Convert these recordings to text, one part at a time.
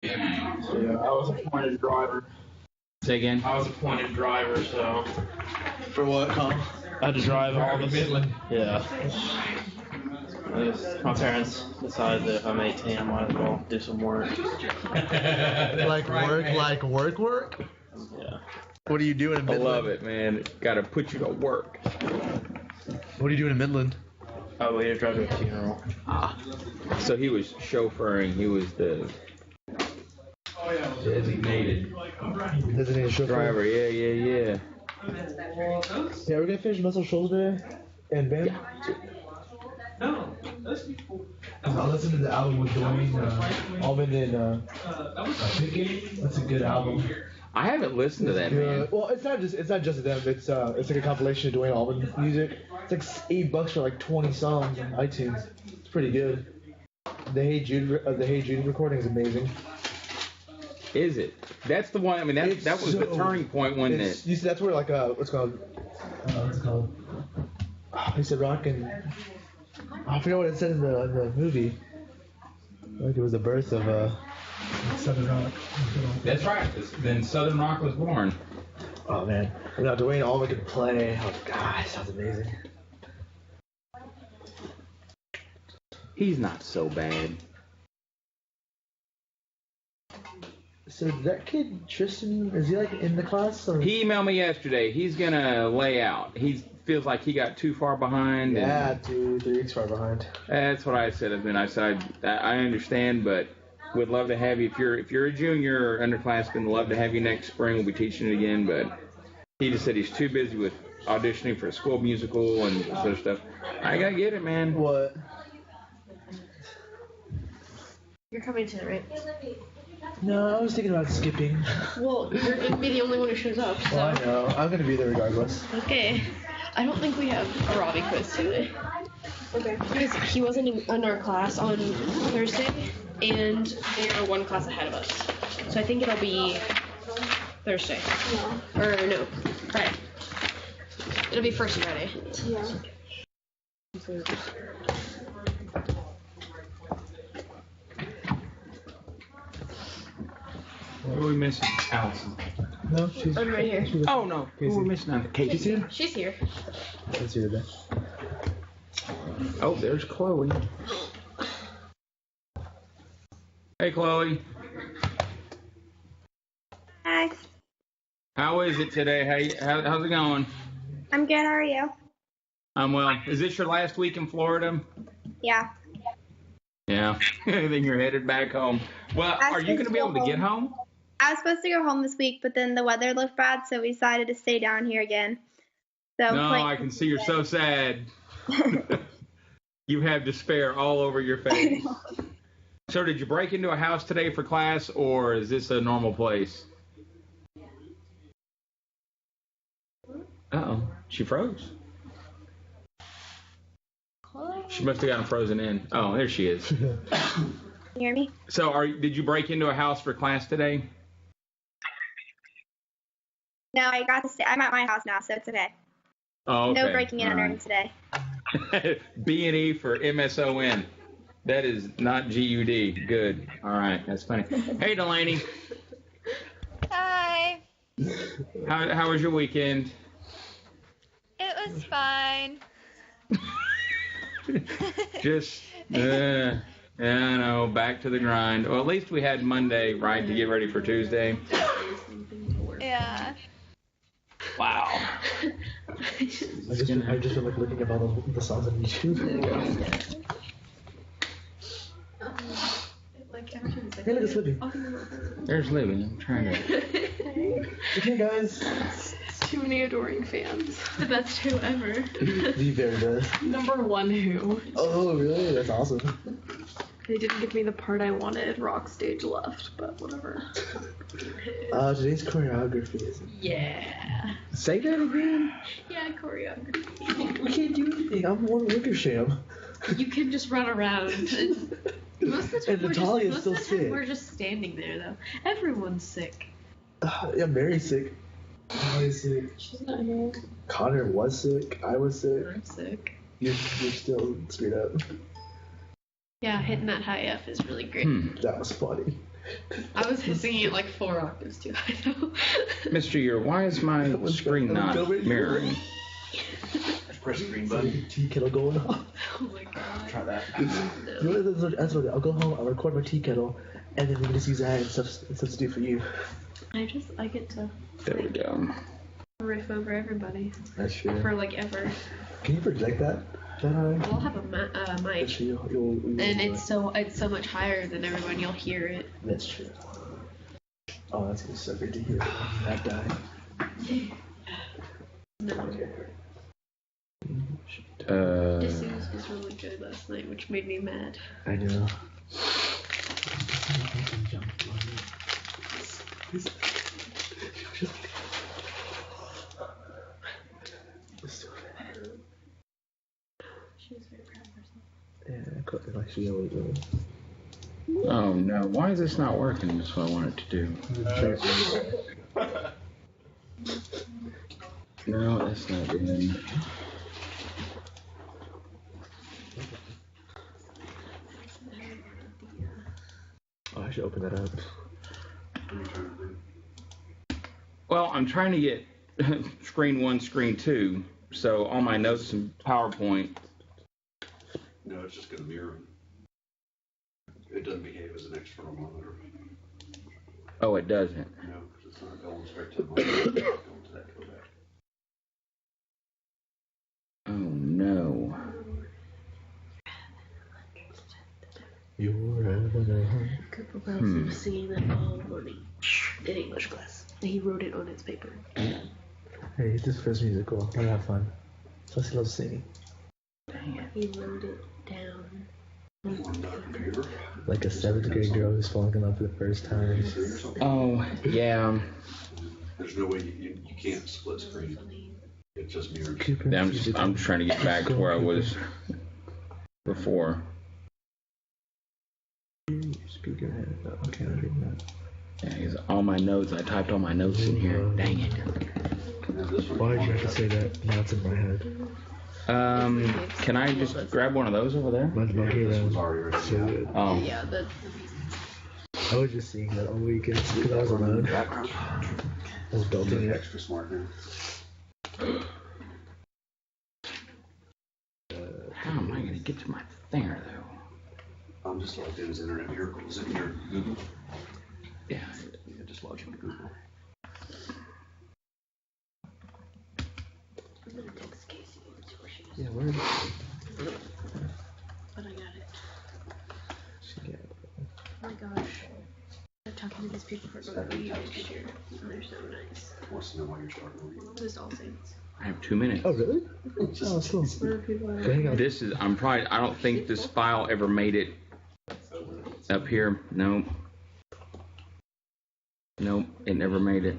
Yeah, I was appointed driver. Say again? I was appointed driver, so. For what, Colin? I had to drive all of Midland. Yeah. My parents decided that if I'm 18, I might as well do some work. Like work? Yeah. What are you doing in I Midland? love it, man. Gotta put you to work. What are you doing in Midland? Oh, we had to drive to a funeral. So he was chauffeuring. He was the designated Designated chauffeur. driver. Yeah. Yeah, we're gonna finish Muscle Shoals today and band. I listened to the album with Dwayne Almond and Pickett. That's a good album. I haven't listened to that, man. Well, it's not just them. It's like a compilation of Dwayne Almond music. It's like $8 for like 20 songs on iTunes. It's pretty good. The Hey Jude recording is amazing. Is it? That's the one. I mean, that was the turning point when You see, that's where like what's it called? He said rock and I forget what it said in the movie. Like it was the birth of Southern rock. That's right. Then Southern Rock was born. Oh man, now Dwayne Allman can play. Oh god, sounds amazing. He's not so bad. So that kid Tristan, is he like in the class? Or? He emailed me yesterday. He's gonna lay out. He feels like he got too far behind. Yeah, 2-3 weeks far behind. That's what I said. And I said I understand, but would love to have you if you're a junior or underclassman. Love to have you next spring. We'll be teaching it again, but he just said he's too busy with auditioning for a school musical and sort of stuff. I gotta get it, man. What? You're coming to it, right? No, I was thinking about skipping. Well, you're gonna be the only one who shows up, so. Well, I know. I'm gonna be there regardless. Okay. I don't think we have a Robbie quiz today. Okay. Because he wasn't in our class on Thursday, and they are one class ahead of us. So I think it'll be Thursday. Yeah. Or no, Friday. It'll be first Friday. Yeah. Who are we missing? Allison. No, she's. I'm right here. Oh no. Who are we missing? Casey's here. She's here. Let's see today. Oh, there's Chloe. Hey, Chloe. Hi. How is it today? How's it going? I'm good. How are you? I'm well. Is this your last week in Florida? Yeah. Yeah. I think you're headed back home. Well, are you going to be able to get home? I was supposed to go home this week, but then the weather looked bad, so we decided to stay down here again. So No, I can see you're so sad. You have despair all over your face. So did you break into a house today for class, or is this a normal place? Uh-oh. She froze. She must have gotten frozen in. Oh, there she is. You hear me? So did you break into a house for class today? No, I got to stay. I'm at my house now, so it's okay. Oh, okay. No breaking in All and right. entering today. B&E for MSON. That is not GUD. Good. All right. That's funny. Hey, Delaney. Hi. How was your weekend? It was fine. Just, I know, back to the grind. Well, at least we had Monday, right, to get ready for Tuesday. Yeah. Wow. I've just been like looking at all the songs on YouTube. Hey, look, it's Libby. There's Libby. I'm trying to... Okay, guys. Too many adoring fans. The best Who ever. The very best. Number one Who. Oh, really? That's awesome. They didn't give me the part I wanted. Rock stage left, but whatever. Today's choreography is. Yeah. Say that again. Yeah, choreography. We can't do anything. I'm one Wickersham. You can just run around. Most of the time, And Natalia's still most of the time sick. we're just standing there, though. Everyone's sick. Yeah, Mary's sick. Natalia's sick. She's not here. Connor was sick. I was sick. I'm sick. You're still screwed up. Yeah, hitting that high F is really great. That was funny. I was singing it like 4 octaves too high though. Mr. Year, why is my screen not mirroring? Press the green button. Tea kettle going off. Oh my god. Try that. You know, that's what I'll go home, I'll record my tea kettle, and then we can just use that and substitute for you. I get to There we go. riff over everybody That's true. for like ever. Can you project that? We'll have a mic, That's true. You'll and it's so much higher than everyone. You'll hear it. That's true. Oh, that's gonna be so great to hear. That guy. No. Okay. This was really good last night, which made me mad. I know. She was very proud of herself. Yeah, like she always does. Oh no, why is this not working? That's what I wanted to do. No, that's not good. Oh, I should open that up. Well, I'm trying to get screen 1, screen 2, so all my notes in PowerPoint. No, it's just going to mirror. It doesn't behave as an external monitor. Oh, it doesn't. No, because it's not going straight to the monitor. It's going to that codec. Oh no. Cooper Wells was singing that all morning in English class. And he wrote it on his paper. Hey, it's his first musical. We'll have fun. Plus, he loves singing. Dang it. He wrote it down. On the computer. Like a 7th grade girl who's falling in love for the first time. Oh, yeah. There's no way you can't split screen. It just mirrors. Cooper. Yeah, I'm trying to get back to where I was before. Speaker. Okay, I'll read that. Yeah, 'cause all my notes, I typed all my notes in here. Dang it. Why did you have to say that? Now it's in my head. Can I just grab one of those over there? Mine's about here then. Already ready. So good. Oh, Yeah, the I was just seeing that all weekend because I was alone. Background. I was belting it. Extra smart now. how am I gonna get to my there though? I'm just logged in as Internet Miracle. Is it in your Google? Yeah. Yeah, just log into Google. I'm gonna text Casey and see where she is. Yeah, where did But I got it. she get? Oh my gosh. I'm talking to these people for movie next year. And they're so nice. Wants to know why you're starting over. Just All Saints. I have 2 minutes. Oh, really? Oh, that's cool. Where are people Go hang out. This is, I don't think this file ever made it up here. Nope. Nope, it never made it.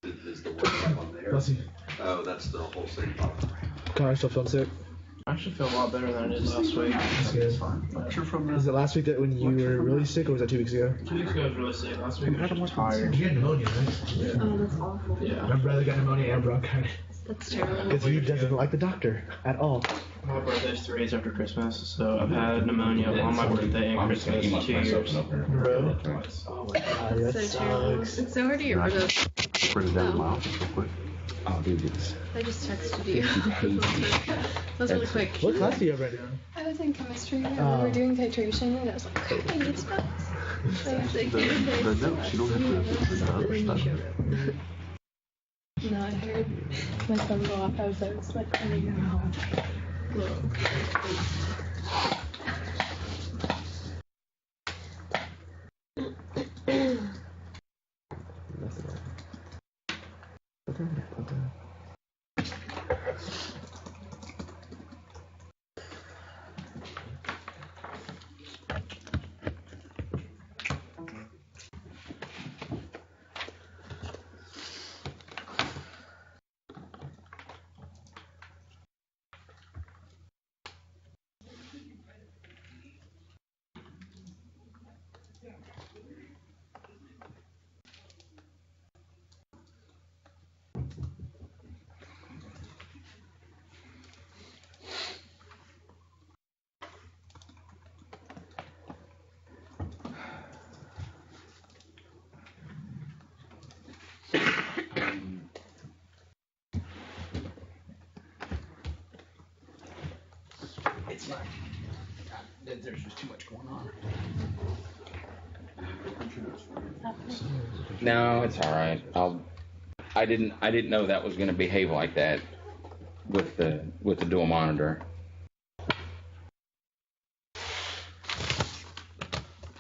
Is the word on there? Bless you. Oh, that's the whole thing. God, I still felt sick. I actually feel a lot better than I did last week. That's good. Lecture from Was it last week that when you were really sick, or was that 2 weeks ago? 2 weeks ago I was really sick. Last week I was just tired. You had pneumonia, right? Oh, that's awful. Yeah. My brother got pneumonia and bronchitis. That's terrible. Because he doesn't like the doctor at all. My birthday's 3 days after Christmas, so I've had pneumonia on my birthday and Christmas 2 years in a row. Twice. Oh my god, that So terrible. sucks. It's so hard to get rid of. Print it down in my office real quick. Oh, dude, it's I just texted you. That was really quick. What class do you have right now? I was in chemistry and we Oh. were doing titration and I was like, I need spots. So I was like, The notes, you don't have to print out other stuff. no, I heard my phone go off. I was like, I need to go home. night. There's just too much going on. No, it's all right. I didn't know that was going to behave like that with the dual monitor.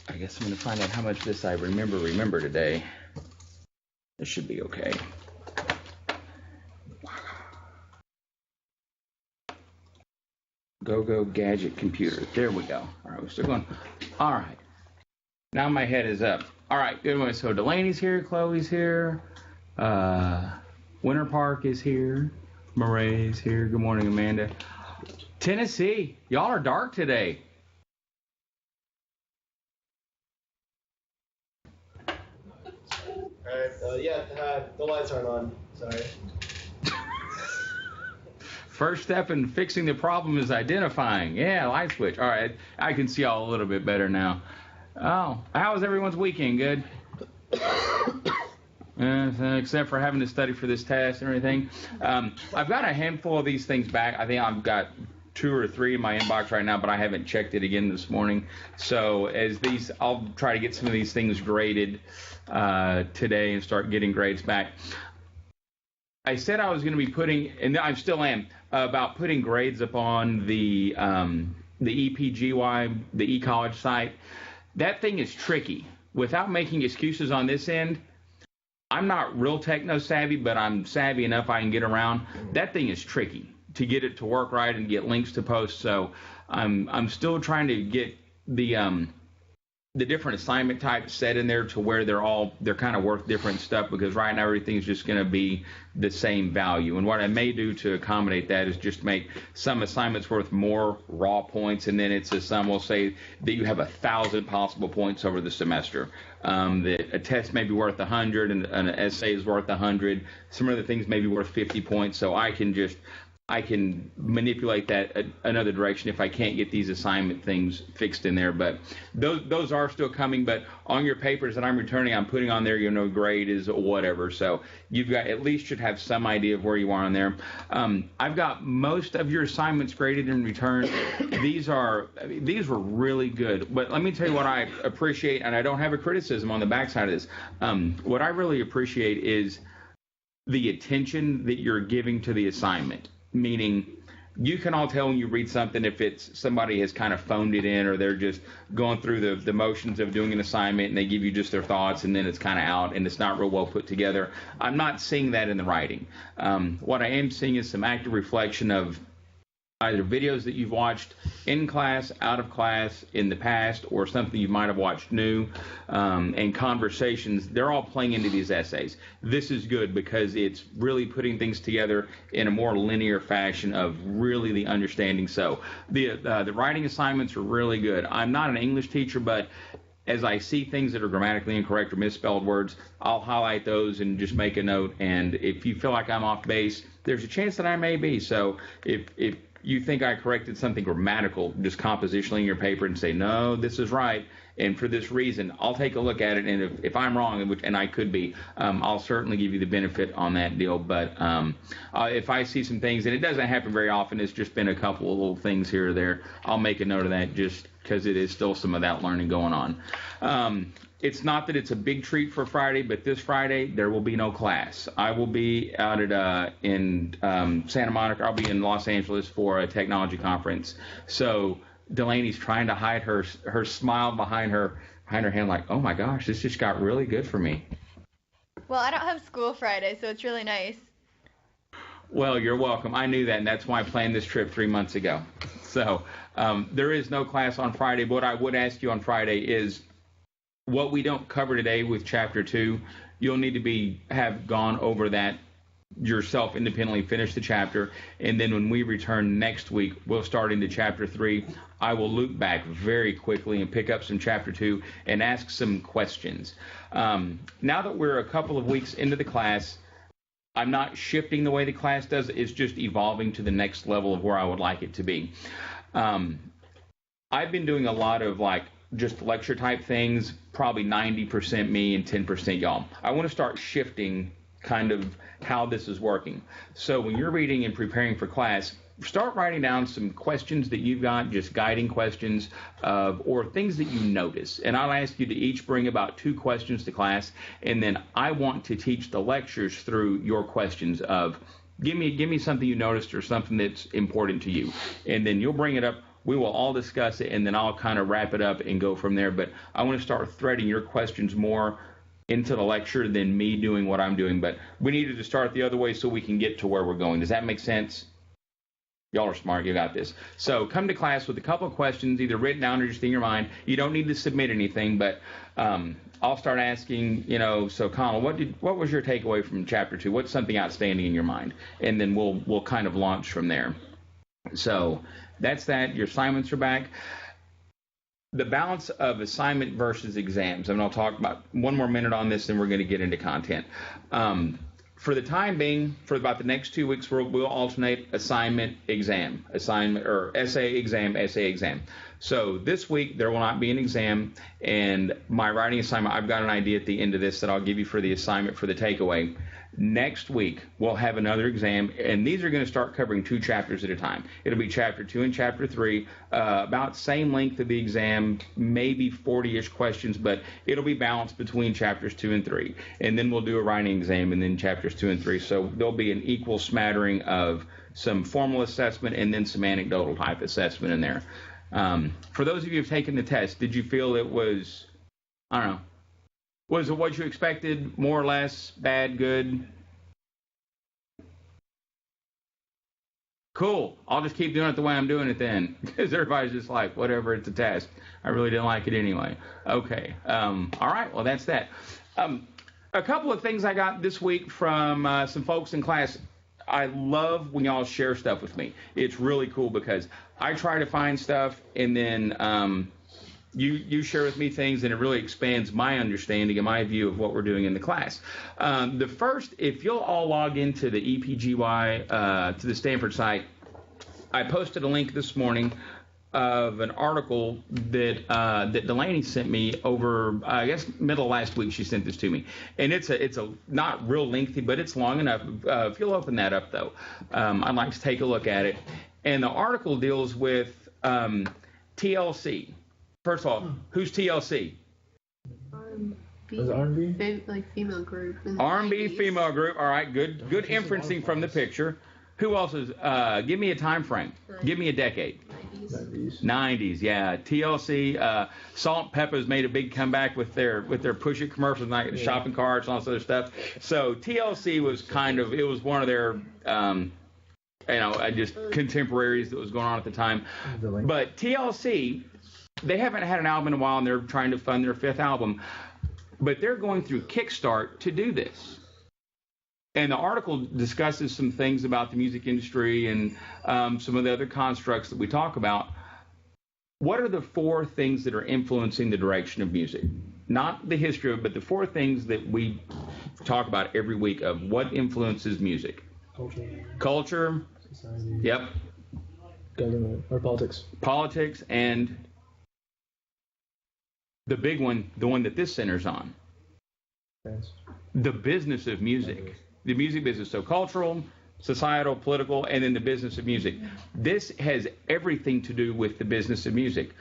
I guess I'm going to find out how much this I remember today. This should be okay. Go gadget computer. There we go. All right, we're still going. All right. Now my head is up. All right, good one. So Delaney's here, Chloe's here, Winter Park is here, Murray's here. Good morning, Amanda. Tennessee, y'all are dark today. All right. The lights aren't on. Sorry. First step in fixing the problem is identifying. Yeah, light switch. All right, I can see y'all a little bit better now. Oh, how was everyone's weekend? Good? Except for having to study for this test and everything. I've got a handful of these things back. I think I've got 2 or 3 in my inbox right now, but I haven't checked it again this morning. So I'll try to get some of these things graded today and start getting grades back. I said I was going to be putting, and I still am, about putting grades up on the EPGY, the eCollege site. That thing is tricky. Without making excuses on this end, I'm not real techno savvy, but I'm savvy enough I can get around. That thing is tricky to get it to work right and get links to post. So I'm still trying to get the different assignment types set in there to where they're kind of worth different stuff, because right now everything's just going to be the same value. And what I may do to accommodate that is just make some assignments worth more raw points, and then some will say that you have 1,000 possible points over the semester. That a test may be worth 100 and an essay is worth 100. Some other things may be worth 50 points. So I can manipulate that another direction if I can't get these assignment things fixed in there. But those are still coming. But on your papers that I'm returning, I'm putting on there, grade is whatever. So you've got, at least should have some idea of where you are on there. I've got most of your assignments graded and returned. These were really good. But let me tell you what I appreciate, and I don't have a criticism on the backside of this. What I really appreciate is the attention that you're giving to the assignment. Meaning, you can all tell when you read something if it's somebody has kind of phoned it in, or they're just going through the motions of doing an assignment and they give you just their thoughts and then it's kind of out and it's not real well put together. I'm not seeing that in the writing. What I am seeing is some active reflection of either videos that you've watched in class, out of class, in the past, or something you might have watched new, and conversations. They're all playing into these essays. This is good because it's really putting things together in a more linear fashion of really the understanding. So the writing assignments are really good. I'm not an English teacher, but as I see things that are grammatically incorrect or misspelled words, I'll highlight those and just make a note. And if you feel like I'm off base, there's a chance that I may be. So if you think I corrected something grammatical, just compositionally in your paper, and say, no, this is right, and for this reason, I'll take a look at it, and if I'm wrong, and I could be, I'll certainly give you the benefit on that deal. But if I see some things, and it doesn't happen very often, it's just been a couple of little things here or there, I'll make a note of that just because it is still some of that learning going on. It's not that it's a big treat for Friday, but this Friday there will be no class. I will be out in Santa Monica. I'll be in Los Angeles for a technology conference. So Delaney's trying to hide her smile behind her hand, like, oh my gosh, this just got really good for me. Well, I don't have school Friday, so it's really nice. Well, you're welcome. I knew that, and that's why I planned this trip 3 months ago. So there is no class on Friday. But what I would ask you on Friday is, what we don't cover today with Chapter 2, you'll need to have gone over that yourself independently, finish the chapter, and then when we return next week, we'll start into Chapter 3. I will loop back very quickly and pick up some Chapter 2 and ask some questions. Now that we're a couple of weeks into the class, I'm not shifting the way the class does. It's just evolving to the next level of where I would like it to be. I've been doing a lot of just lecture type things, probably 90% me and 10% y'all. I want to start shifting kind of how this is working. So when you're reading and preparing for class, start writing down some questions that you've got, just guiding questions or things that you notice. And I'll ask you to each bring about 2 questions to class, and then I want to teach the lectures through your questions of give me something you noticed or something that's important to you. And then you'll bring it up. We will all discuss it, and then I'll kind of wrap it up and go from there. But I want to start threading your questions more into the lecture than me doing what I'm doing. But we needed to start the other way so we can get to where we're going. Does that make sense? Y'all are smart. You got this. So come to class with a couple of questions, either written down or just in your mind. You don't need to submit anything, but I'll start asking, so Connell, what was your takeaway from Chapter 2? What's something outstanding in your mind? And then we'll kind of launch from there. So that's that. Your assignments are back. The balance of assignment versus exams. And I'll talk about one more minute on this, then we're going to get into content. For the time being, for about the next 2 weeks, we'll alternate assignment, exam, assignment, or essay, exam, essay, exam. So this week, there will not be an exam, and my writing assignment, I've got an idea at the end of this that I'll give you for the assignment for the takeaway. Next week, we'll have another exam, and these are going to start covering 2 chapters at a time. It'll be Chapter 2 and Chapter 3, about same length of the exam, maybe 40-ish questions, but it'll be balanced between Chapters 2 and 3. And then we'll do a writing exam, and then Chapters 2 and 3. So there'll be an equal smattering of some formal assessment and then some anecdotal type assessment in there. For those of you who've taken the test, did you feel it was, I don't know, was it what you expected, more or less, bad, good? Cool. I'll just keep doing it the way I'm doing it then, because everybody's just like, whatever, it's a test. I really didn't like it anyway. Okay. All right. Well, that's that. A couple of things I got this week from some folks in class. I love when y'all share stuff with me. It's really cool because I try to find stuff, and then you share with me things, and it really expands my understanding and my view of what we're doing in the class. The first, if you'll all log into the EPGY, to the Stanford site, I posted a link this morning of an article that that Delaney sent me over, I guess, middle of last week. She sent this to me, and it's a not real lengthy, but it's long enough. If you'll open that up, though, I'd like to take a look at it. And the article deals with TLC. First of all, who's TLC? R&B? Like female group. R&B female group. All right, good inferencing from the picture. Who else is? Give me a time frame. Give me a decade. 90s, yeah. TLC, Salt and Pepper's made a big comeback with their Push It commercials, like shopping carts and all this other stuff. So TLC was it was one of their, just contemporaries that was going on at the time. But TLC, they haven't had an album in a while, and they're trying to fund their 5th album. But they're going through Kickstart to do this. And the article discusses some things about the music industry and some of the other constructs that we talk about. What are the 4 things that are influencing the direction of music? Not the history of it, but the 4 things that we talk about every week of what influences music. Culture. Society. Yep. Government. Or politics. Politics, and the big one, the one that this centers on. Fans. The business of music. The music business. So cultural, societal, political, and then the business of music. This has everything to do with the business of music.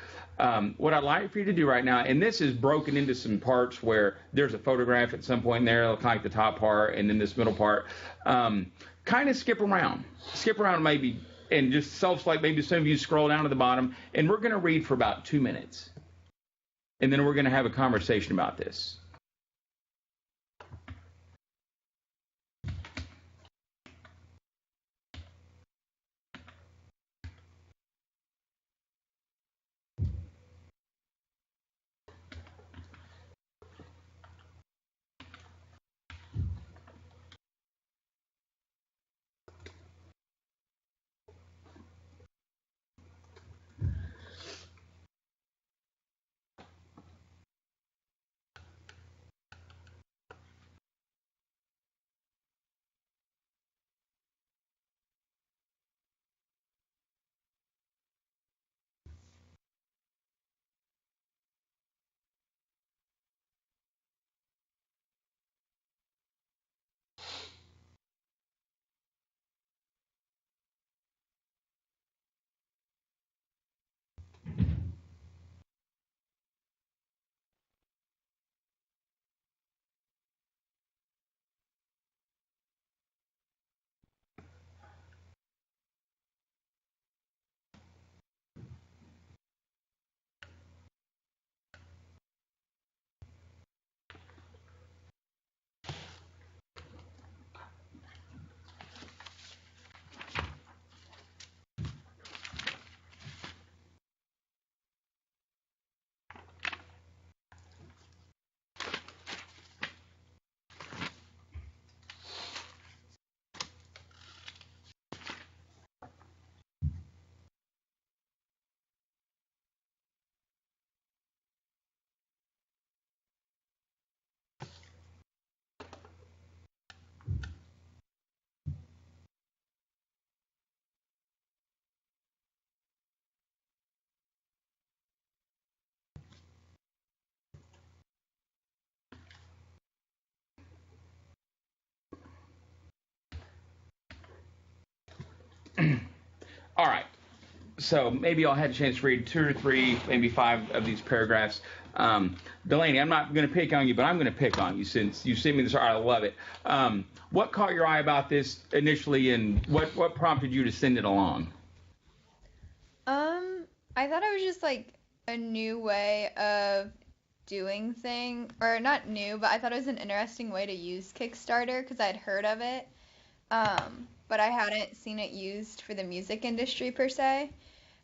What I'd like for you to do right now, and this is broken into some parts where there's a photograph at some point in there, kind of like the top part, and then this middle part. Kind of skip around. Skip around maybe, and just self-select. Maybe some of you scroll down to the bottom, and we're going to read for about 2 minutes. And then we're going to have a conversation about this. All right. So maybe I'll have a chance to read 2 or 3, maybe 5 of these paragraphs. Delaney, I'm not going to pick on you, but I'm going to pick on you since you sent me this. I love it. What caught your eye about this initially, and what prompted you to send it along? I thought it was just like a new way of doing thing, or not new, but I thought it was an interesting way to use Kickstarter because I'd heard of it, but I hadn't seen it used for the music industry per se.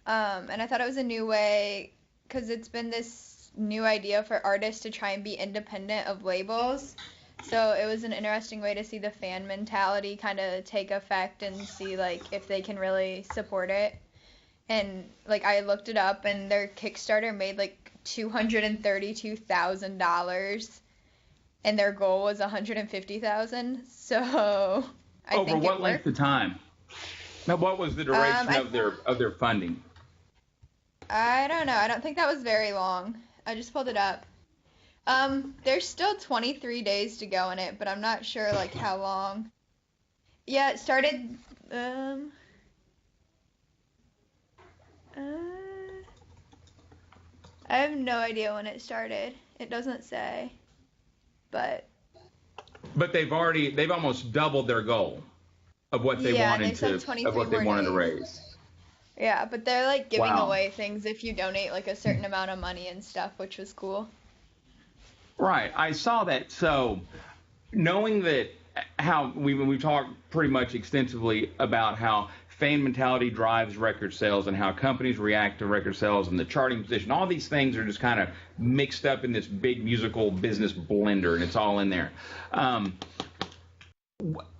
And I thought it was a new way because it's been this new idea for artists to try and be independent of labels. So it was an interesting way to see the fan mentality kind of take effect and see like if they can really support it. And like I looked it up and their Kickstarter made like $232,000 and their goal was $150,000. So I over think what length of time? Now, what was the duration of their funding? I don't know. I don't think that was very long. I just pulled it up. There's still 23 days to go in it, but I'm not sure like how long. Yeah, it started I have no idea when it started. It doesn't say. But they've almost doubled their goal of what they wanted to raise. Yeah, but they're like giving away things if you donate like a certain amount of money and stuff, which was cool. Right, I saw that. So, knowing that how we've talked pretty much extensively about how fan mentality drives record sales and how companies react to record sales and the charting position, all these things are just kind of mixed up in this big musical business blender, and it's all in there.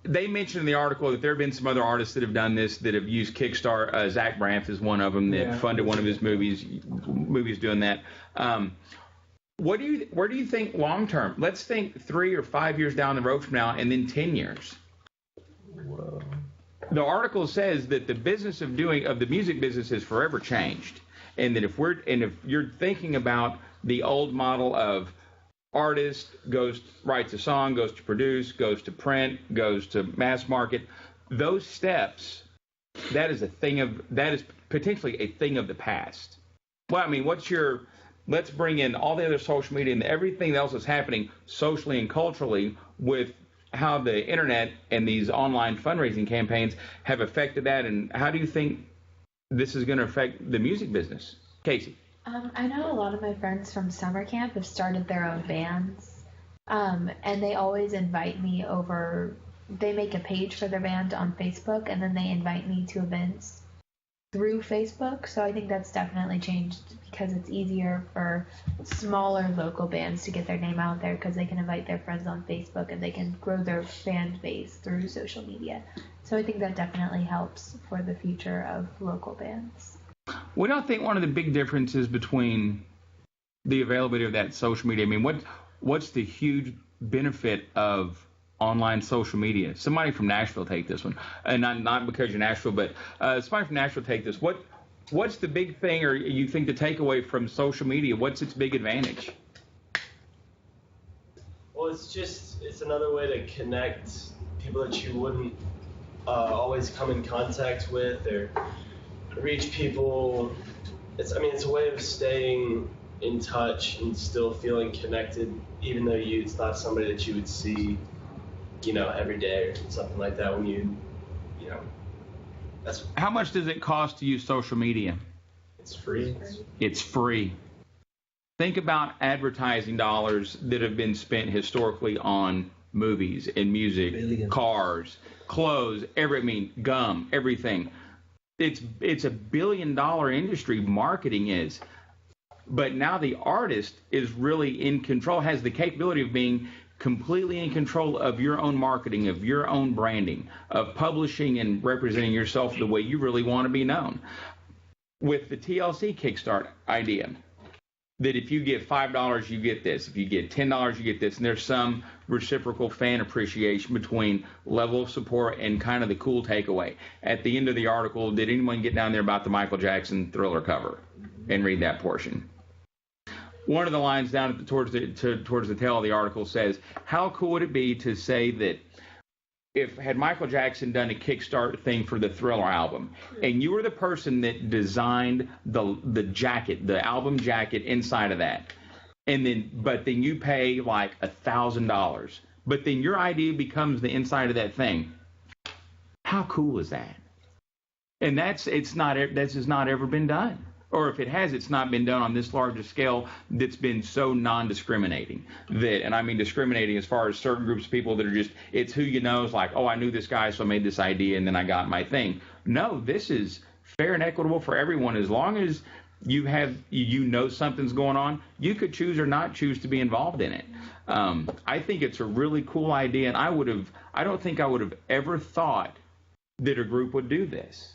They mentioned in the article that there have been some other artists that have done this, that have used Kickstarter. Zach Braff is one of them that funded one of his movies doing that. Where do you think long term? Let's think 3 or 5 years down the road from now, and then 10 years. Whoa. The article says that the business of the music business has forever changed, and that if you're thinking about the old model of artist writes a song, goes to produce, goes to print, goes to mass market, those steps, that is potentially a thing of the past. Well, I mean, let's bring in all the other social media and everything else that's happening socially and culturally with how the internet and these online fundraising campaigns have affected that, and how do you think this is going to affect the music business? Casey? I know a lot of my friends from summer camp have started their own bands, and they always invite me over. They make a page for their band on Facebook, and then they invite me to events through Facebook. So I think that's definitely changed because it's easier for smaller local bands to get their name out there because they can invite their friends on Facebook and they can grow their fan base through social media. So I think that definitely helps for the future of local bands. We don't think one of the big differences between the availability of that social media, I mean, what's the huge benefit of online social media? Somebody from Nashville take this one, and not because you're Nashville, but somebody from Nashville take this. What's the big thing, or you think the takeaway from social media? What's its big advantage? Well, it's another way to connect people that you wouldn't always come in contact with or reach people. It's a way of staying in touch and still feeling connected, even though it's not somebody that you would see, every day or something like that. When that's. How much does it cost to use social media? It's free. It's free. Think about advertising dollars that have been spent historically on movies and music, cars, clothes, gum, everything. It's a $1 billion industry, marketing is. But now the artist is really in control, has the capability of being completely in control of your own marketing, of your own branding, of publishing and representing yourself the way you really want to be known. With the TLC Kickstart idea, that if you give $5, you get this. If you get $10, you get this. And there's some reciprocal fan appreciation between level of support and kind of the cool takeaway. At the end of the article, did anyone get down there about the Michael Jackson Thriller cover and read that portion? One of the lines down towards the tail of the article says, how cool would it be to say that had Michael Jackson done a Kickstarter thing for the Thriller album, and you were the person that designed the jacket, the album jacket inside of that, but then you pay like $1,000, but then your idea becomes the inside of that thing. How cool is that? And that's just not ever been done. Or if it has, it's not been done on this large a scale that's been so non-discriminating. And I mean discriminating as far as certain groups of people that are just, it's who you know is like, oh, I knew this guy, so I made this idea, and then I got my thing. No, this is fair and equitable for everyone. As long as you know something's going on, you could choose or not choose to be involved in it. I think it's a really cool idea, and I don't think I would have ever thought that a group would do this.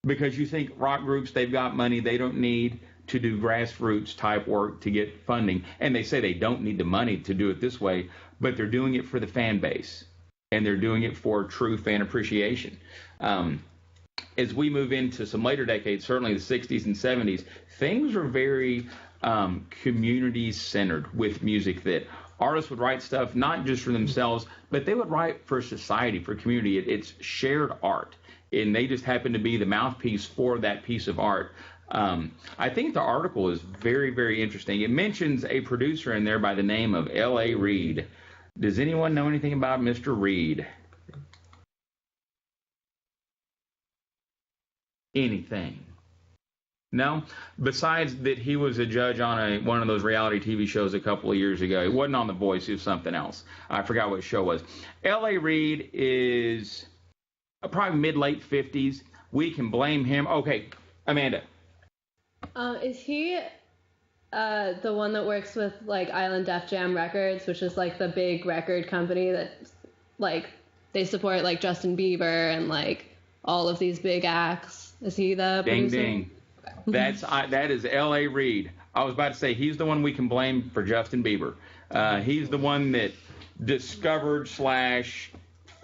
Because you think rock groups, they've got money, they don't need to do grassroots type work to get funding. And they say they don't need the money to do it this way, but they're doing it for the fan base. And they're doing it for true fan appreciation. As we move into some later decades, certainly the 60s and 70s, things were very community-centered with music, that artists would write stuff not just for themselves, but they would write for society, for community. It's shared art. And they just happen to be the mouthpiece for that piece of art. I think the article is very, very interesting. It mentions a producer in there by the name of L.A. Reid. Does anyone know anything about Mr. Reid? Anything? No? Besides that he was a judge on one of those reality TV shows a couple of years ago. It wasn't on The Voice, it was something else. I forgot what show it was. L.A. Reid is probably mid-late 50s. We can blame him. Okay, Amanda. Is he the one that works with like Island Def Jam Records, which is like the big record company that like they support like Justin Bieber and like all of these big acts? Is he the producer? Ding ding. That is L.A. Reid. I was about to say he's the one we can blame for Justin Bieber. He's the one that discovered /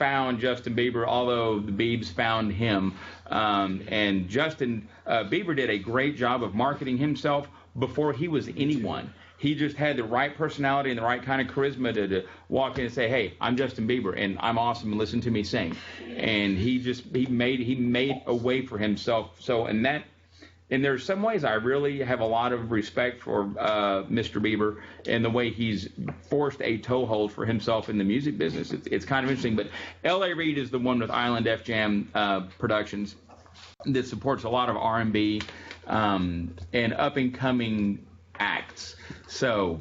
found Justin Bieber, although the Biebs found him. And Justin Bieber did a great job of marketing himself before he was anyone. He just had the right personality and the right kind of charisma to walk in and say, hey, I'm Justin Bieber, and I'm awesome, and listen to me sing. And he made a way for himself. So, and there's some ways I really have a lot of respect for Mr. Bieber and the way he's forced a toehold for himself in the music business. It's kind of interesting. But L.A. Reid is the one with Island Def Jam Productions that supports a lot of R&B and up-and-coming acts. So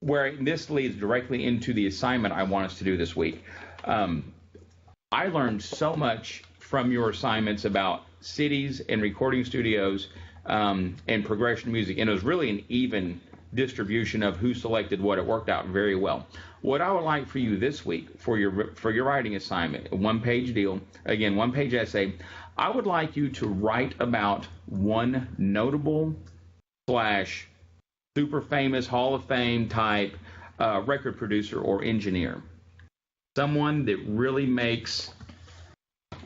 this leads directly into the assignment I want us to do this week. I learned so much from your assignments about cities and recording studios and progression music, and it was really an even distribution of who selected what. It worked out very well. What I would like for you this week for your writing assignment, a one-page deal, again, one-page essay, I would like you to write about one notable / super famous Hall of Fame type record producer or engineer, someone that really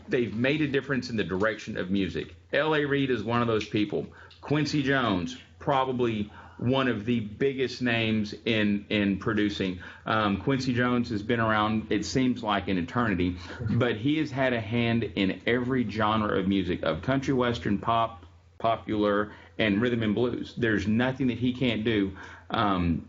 they've made a difference in the direction of music. L.A. Reid is one of those people. Quincy Jones, probably one of the biggest names in producing. Quincy Jones has been around, it seems like, an eternity, but he has had a hand in every genre of music, of country, western, pop, popular, and rhythm and blues. There's nothing that he can't do.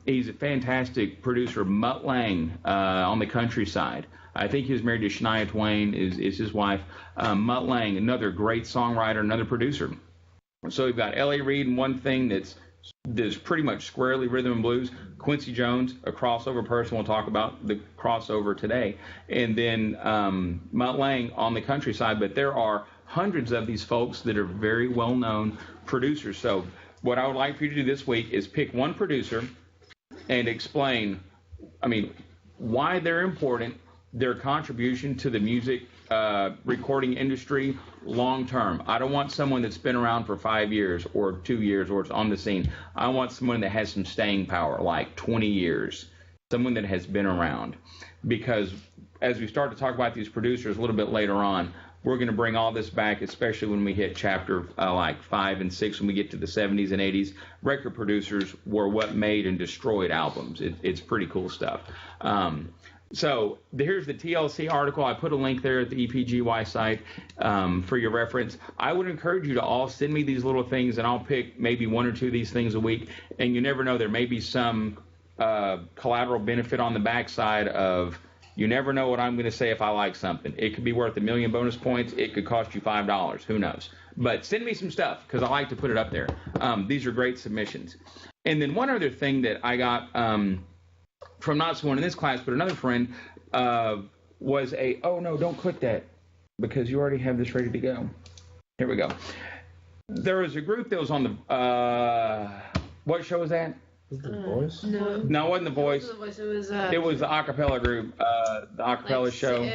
He's a fantastic producer. Mutt Lange on the countryside. I think he was married to Shania Twain, is his wife. Mutt Lange, another great songwriter, another producer. So we've got L.A. Reid and one thing that's pretty much squarely rhythm and blues. Quincy Jones, a crossover person. We'll talk about the crossover today. And then Mutt Lange on the countryside. But there are hundreds of these folks that are very well-known producers. So what I would like for you to do this week is pick one producer and explain, why they're important, their contribution to the music recording industry long term. I don't want someone that's been around for 5 years or 2 years or it's on the scene. I want someone that has some staying power, like 20 years, someone that has been around. Because as we start to talk about these producers a little bit later on, we're going to bring all this back, especially when we hit chapter like 5 and 6, when we get to the 70s and 80s. Record producers were what made and destroyed albums. It's pretty cool stuff. So here's the TLC article. I put a link there at the EPGY site for your reference. I would encourage you to all send me these little things, and I'll pick maybe 1 or 2 of these things a week. And you never know, there may be some collateral benefit on the backside of, you never know what I'm going to say if I like something. It could be worth 1,000,000 bonus points. It could cost you $5. Who knows? But send me some stuff because I like to put it up there. These are great submissions. And then one other thing that I got from not someone in this class, but another friend, was oh no, don't click that because you already have this ready to go. Here we go. There was a group that was on the, what show was that? Was it The Voice? No. No, it wasn't The Voice. It was The acapella group, the acapella show.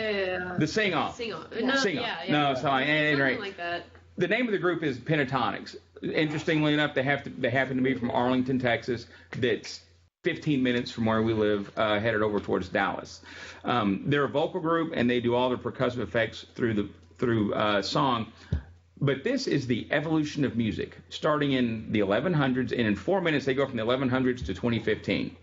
The Sing-Off. Sing-Off. No, Yeah. something Something like that. The name of the group is Pentatonics. Interestingly enough, they happen to be from Arlington, Texas. That's 15 minutes from where we live, headed over towards Dallas. They're a vocal group, and they do all the percussive effects through song. But this is the evolution of music, starting in the 1100s, and in 4 minutes they go from the 1100s to 2015.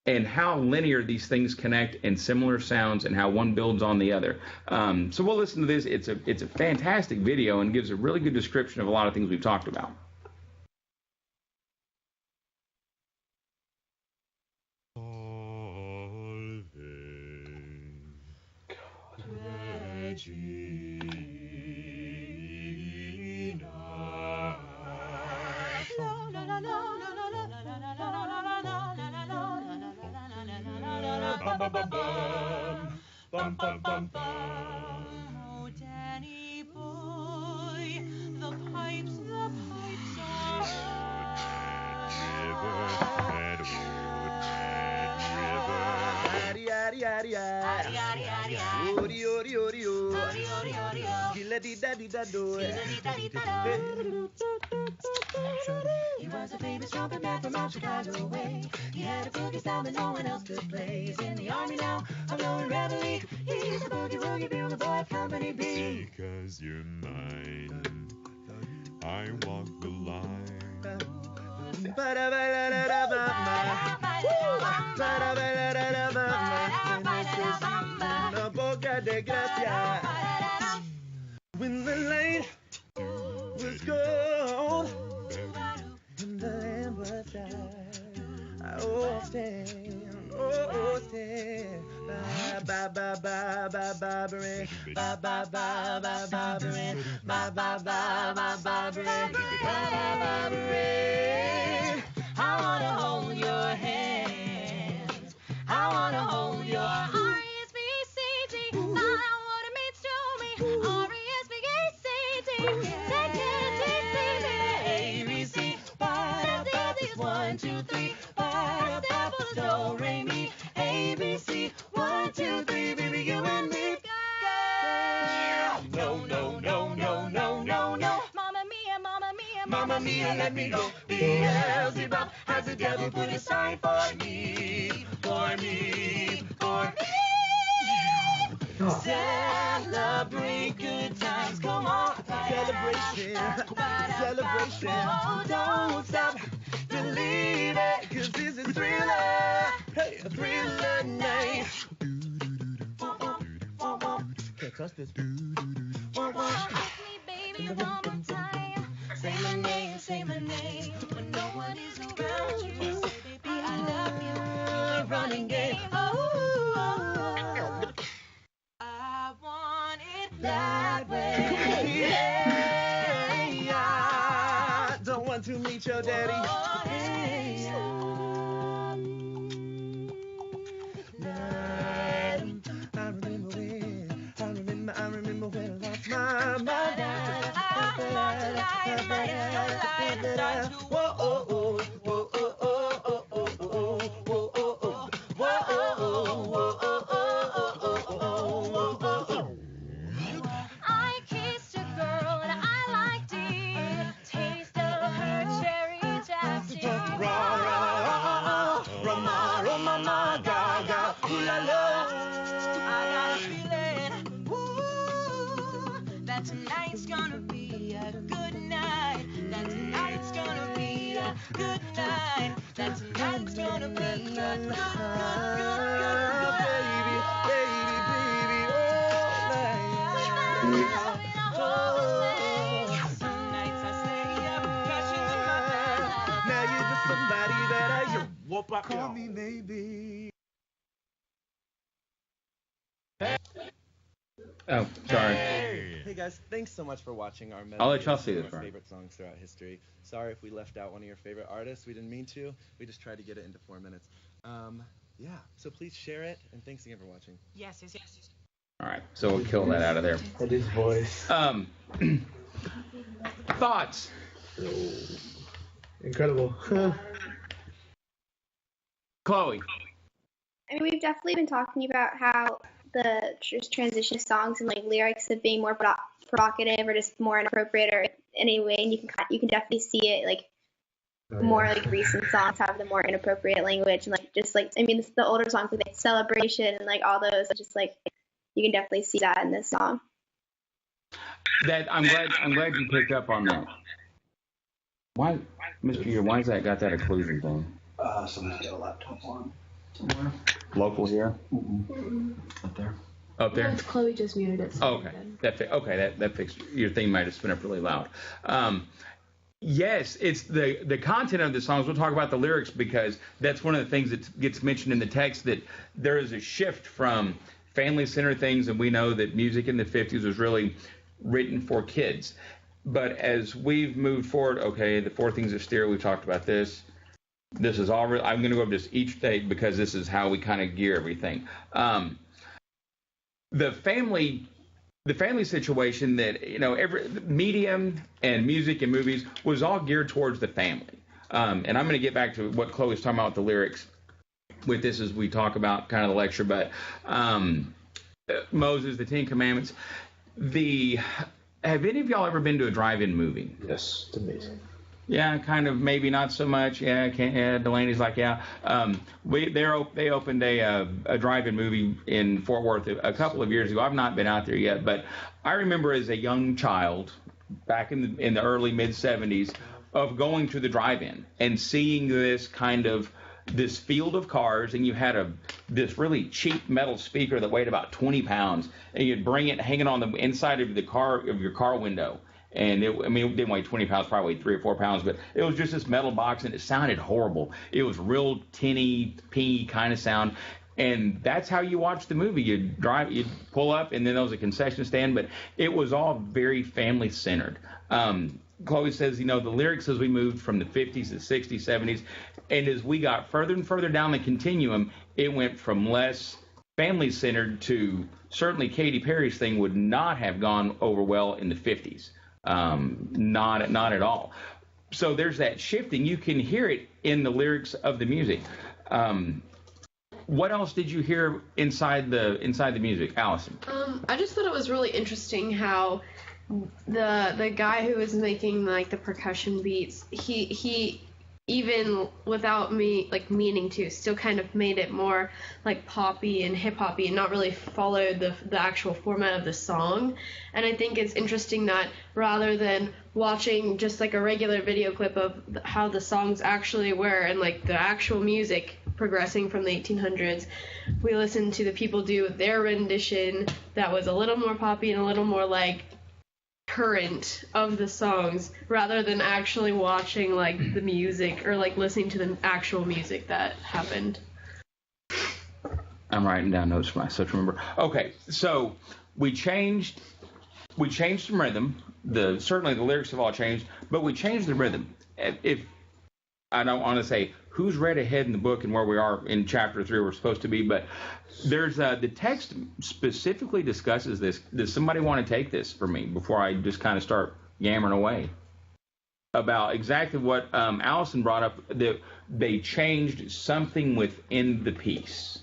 And how linear these things connect and similar sounds and how one builds on the other. So we'll listen to this. It's a fantastic video and gives a really good description of a lot of things we've talked about. Oh, Danny boy, the pipes are He was a famous trumpet man from out Chicago way. He had a boogie style that no one else could play. He's in the army now, a blowing reveille. He's a boogie woogie bugle boy of Company B. Because you're mine, I walk the line. When the light was gone and the lamp was died, oh stand, oh stand, bye bye bye bye bye bye bye bye bye bye bye bye bye bye bye bye. I wanna hold your hands. I wanna hold your R-E-S-P-E-C-T. I what it means to me. R-E-S-P-E-C-T. Take it, A-B-C. 1, 2, 3. Do, re, mi. A-B-C. 1, 2, 3. Baby, you and me. No, no, no, no, no, no, no. Mamma mia, mamma mia, mamma mia, let me go. Beelzebub has the devil put aside for me, for me, for me. Celebrate good times, come on. Celebration, celebration. Oh, don't stop, believe it, 'cause this is Thriller, hey, a Thriller night. Can't touch this. Kiss me, baby, one more time. Say my name, when no one is around you. Say, baby, I love you. You're a running game. I want it that way. Hey, I don't want to meet your daddy. Oh, hey, I remember when I lost my mind. Whoa, oh, oh, whoa, oh, oh, oh, oh, oh, oh, whoa, oh, oh, whoa, oh, oh, oh, oh, I kissed a girl and I liked it. Taste of her cherry chapstick. Mama, gaga, ooh la la. I got a feeling, ooh, that tonight's gonna be a good night. That tonight's gonna be a good night. That tonight's gonna be a good, good, good, good, good, good. Some nights I stay up, passions in my bed. Now you're just somebody that I whoop up. Call me maybe. Oh, sorry. Hey guys, thanks so much for watching our I'll let medley y'all of see some this of our one. favorite songs throughout history. Sorry if we left out one of your favorite artists. We didn't mean to. We just tried to get it into 4 minutes. Yeah, so please share it, and thanks again for watching. Yes. All right, so we'll kill that out of there. And his voice. Thoughts? Incredible. Chloe. I mean, we've definitely been talking about how the transition songs and like lyrics of being more provocative or just more inappropriate or anyway, and you can definitely see it like more like recent songs have the more inappropriate language and like just like I mean the older songs like Celebration and like all those just like you can definitely see that in this song. That I'm glad you picked up on that. Why, Mr. Year, why is that got that occlusion thing? Somebody's got a laptop on somewhere. Local here? up there. Up there? Chloe just muted it. Oh, okay. That fixed your thing might have spun up really loud. Yes, it's the content of the songs. We'll talk about the lyrics because that's one of the things that gets mentioned in the text, that there is a shift from family-centered things, and we know that music in the 50s was really written for kids. But as we've moved forward, okay, the 4 things of stereo, we've talked about this. This is all I'm going to go over this each day because this is how we kind of gear everything. The family situation that, every medium and music and movies was all geared towards the family. And I'm going to get back to what Chloe's talking about with the lyrics with this as we talk about kind of the lecture. But Moses, the 10 Commandments. Have any of y'all ever been to a drive-in movie? Yes, it's amazing. Yeah, kind of, maybe not so much. Yeah, Delaney's like, yeah. They opened a drive-in movie in Fort Worth a couple of years ago. I've not been out there yet, but I remember as a young child, back in the early mid-'70s, of going to the drive-in and seeing this field of cars, and you had this really cheap metal speaker that weighed about 20 pounds, and you'd bring it hanging on the inside of your car window. And it didn't weigh 20 pounds, probably weighed 3 or 4 pounds, but it was just this metal box, and it sounded horrible. It was real tinny, pingy kind of sound. And that's how you watch the movie. You'd pull up, and then there was a concession stand, but it was all very family-centered. Chloe says, the lyrics as we moved from the 50s to the 60s, 70s, and as we got further and further down the continuum, it went from less family-centered to certainly Katy Perry's thing would not have gone over well in the 50s. Not at all. So there's that shifting. You can hear it in the lyrics of the music. What else did you hear inside the music, Allison? I just thought it was really interesting how the guy who was making like the percussion beats, he even without me like meaning to, still kind of made it more like poppy and hip hoppy and not really followed the actual format of the song. And I think it's interesting that rather than watching just like a regular video clip of how the songs actually were and like the actual music progressing from the 1800s, we listened to the people do their rendition that was a little more poppy and a little more like current of the songs rather than actually watching like the music or like listening to the actual music that happened. I'm writing down notes for myself to remember. Okay, so we changed some rhythm. Certainly the lyrics have all changed, but we changed the rhythm. If I don't want to say who's read ahead in the book and where we are in chapter 3 we're supposed to be, but there's the text specifically discusses this. Does somebody want to take this for me before I just kind of start yammering away about exactly what Allison brought up, that they changed something within the piece?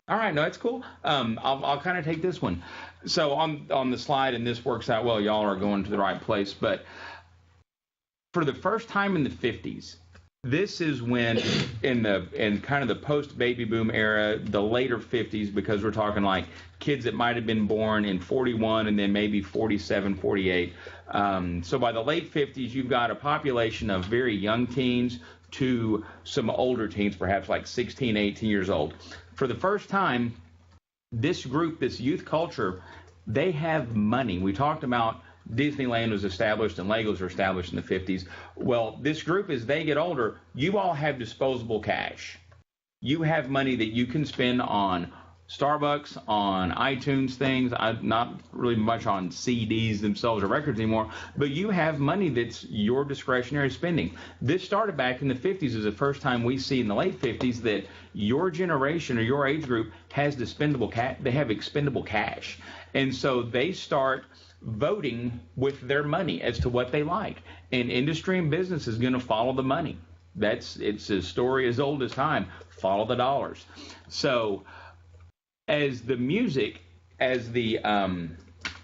All right, no, that's cool. I'll kind of take this one. So on the slide, and this works out well, y'all are going to the right place, but for the first time in the 50s, this is when in kind of the post-baby boom era, the later 50s, because we're talking like kids that might have been born in 41 and then maybe 47, 48. So by the late 50s, you've got a population of very young teens to some older teens, perhaps like 16, 18 years old. For the first time, this group, this youth culture, they have money. We talked about Disneyland was established and Legos were established in the 50s. Well, this group, as they get older, you all have disposable cash. You have money that you can spend on Starbucks, on iTunes things. I'm not really much on CDs themselves or records anymore, but you have money that's your discretionary spending. This started back in the 50s as the first time we see in the late 50s that your generation or your age group has expendable cash. And so they start voting with their money as to what they like. And industry and business is going to follow the money. It's a story as old as time. Follow the dollars. So as the music, as the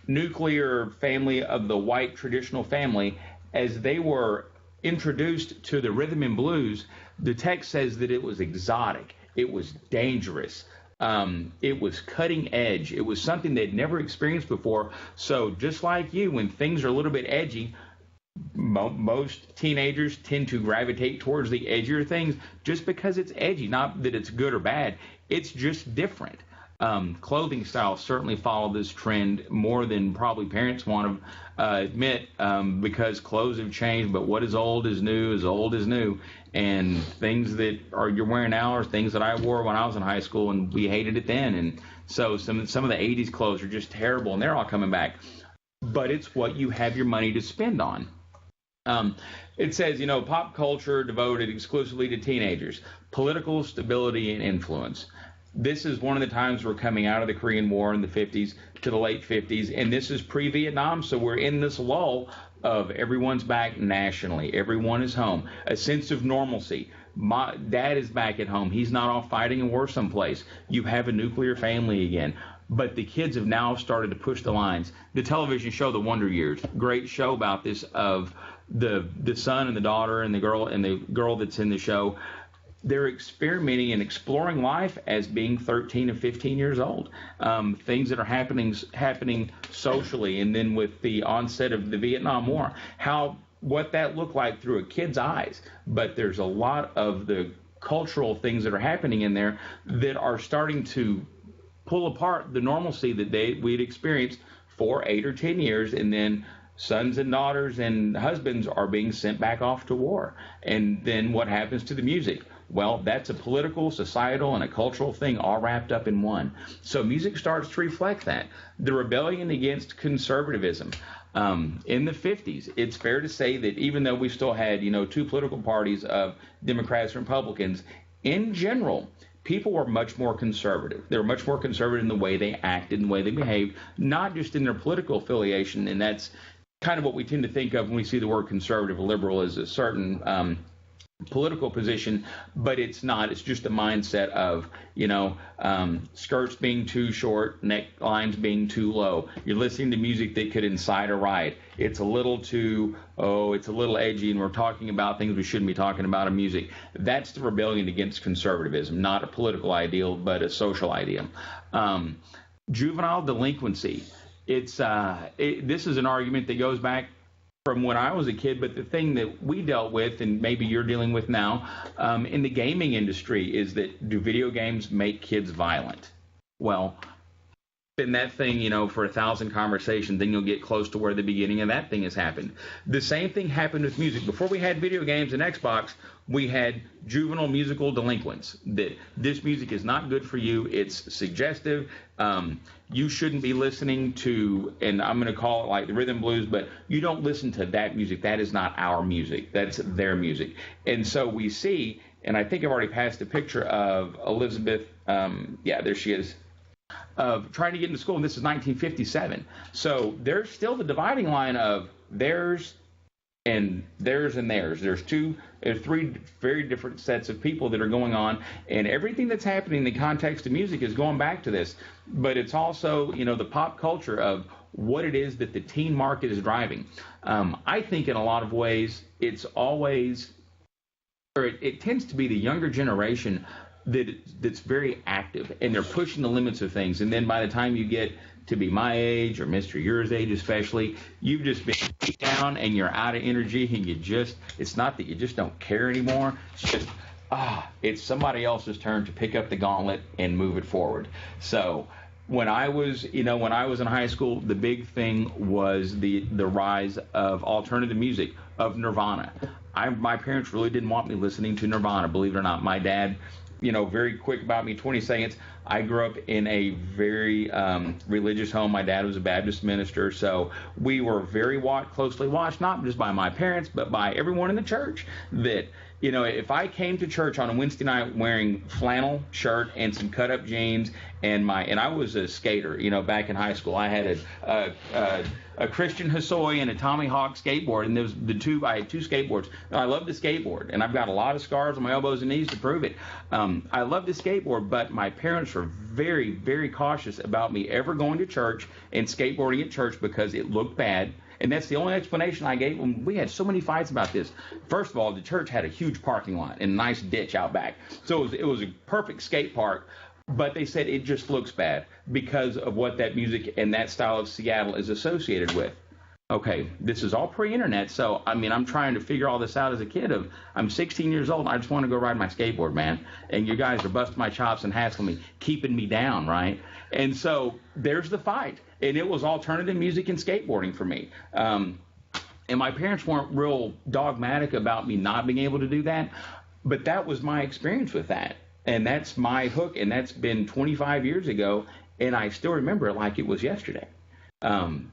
nuclear family of the white traditional family, as they were introduced to the rhythm and blues, the text says that it was exotic, it was dangerous, it was cutting edge, it was something they'd never experienced before. So just like you, when things are a little bit edgy, most teenagers tend to gravitate towards the edgier things just because it's edgy, not that it's good or bad, it's just different. Clothing styles certainly follow this trend more than probably parents want to admit, because clothes have changed, but what is old is new, and things that you're wearing now are things that I wore when I was in high school, and we hated it then. And so some of the 80s clothes are just terrible, and they're all coming back. But it's what you have your money to spend on. It says, pop culture devoted exclusively to teenagers, political stability and influence. This is one of the times we're coming out of the Korean War in the 50s to the late 50s, and this is pre-Vietnam, so we're in this lull of everyone's back nationally. Everyone is home. A sense of normalcy. My dad is back at home. He's not off fighting a war someplace. You have a nuclear family again. But the kids have now started to push the lines. The television show The Wonder Years, great show about this, of the son and the daughter and the girl that's in the show. They're experimenting and exploring life as being 13 and 15 years old. Things that are happening socially, and then with the onset of the Vietnam War, what that looked like through a kid's eyes. But there's a lot of the cultural things that are happening in there that are starting to pull apart the normalcy that we'd experienced for 8 or 10 years, and then sons and daughters and husbands are being sent back off to war. And then what happens to the music? Well, that's a political, societal, and a cultural thing all wrapped up in one. So music starts to reflect that. The rebellion against conservatism. In the 50s, it's fair to say that even though we still had, two political parties of Democrats and Republicans, in general, people were much more conservative. They were much more conservative in the way they acted and the way they behaved, not just in their political affiliation. And that's kind of what we tend to think of when we see the word conservative or liberal as a certain political position, but it's not. It's just a mindset of, skirts being too short, necklines being too low. You're listening to music that could incite a riot. It's a little edgy, and we're talking about things we shouldn't be talking about in music. That's the rebellion against conservatism, not a political ideal, but a social ideal. Juvenile delinquency. This is an argument that goes back from when I was a kid, but the thing that we dealt with, and maybe you're dealing with now, in the gaming industry, is that do video games make kids violent? Well, in that thing, for 1,000 conversations, then you'll get close to where the beginning of that thing has happened. The same thing happened with music. Before we had video games and Xbox, we had juvenile musical delinquents. That this music is not good for you. It's suggestive. You shouldn't be listening to, and I'm going to call it like the rhythm blues, but you don't listen to that music. That is not our music. That's their music. And so we see, and I think I've already passed a picture of Elizabeth. There she is. Of trying to get into school, and this is 1957. So there's still the dividing line of theirs and theirs and theirs. There's three very different sets of people that are going on, and everything that's happening in the context of music is going back to this. But it's also, the pop culture of what it is that the teen market is driving. I think in a lot of ways it tends to be the younger generation that's very active, and they're pushing the limits of things. And then by the time you get to be my age, or Mr. Yours age especially, you've just been beat down and you're out of energy, and it's not that you just don't care anymore. It's just, it's somebody else's turn to pick up the gauntlet and move it forward. So when I was in high school, the big thing was the rise of alternative music, of Nirvana. My parents really didn't want me listening to Nirvana, believe it or not. My dad, very quick about me, 20 seconds. I grew up in a very religious home. My dad was a Baptist minister, so we were very closely watched, not just by my parents, but by everyone in the church. That, if I came to church on a Wednesday night wearing flannel shirt and some cut-up jeans, and I was a skater, back in high school. I had a Christian Hosoi and a Tommy Hawk skateboard, and I had two skateboards. I love to skateboard, and I've got a lot of scars on my elbows and knees to prove it. I love to skateboard, but my parents were very, very cautious about me ever going to church and skateboarding at church because it looked bad. And that's the only explanation I gave them. We had so many fights about this. First of all, the church had a huge parking lot and a nice ditch out back. So it was a perfect skate park. But they said it just looks bad because of what that music and that style of Seattle is associated with. Okay, this is all pre-internet, so, I'm trying to figure all this out as a kid. I'm 16 years old, and I just want to go ride my skateboard, man. And you guys are busting my chops and hassling me, keeping me down, right? And so there's the fight. And it was alternative music and skateboarding for me. And my parents weren't real dogmatic about me not being able to do that, but that was my experience with that. And that's my hook, and that's been 25 years ago, and I still remember it like it was yesterday. Do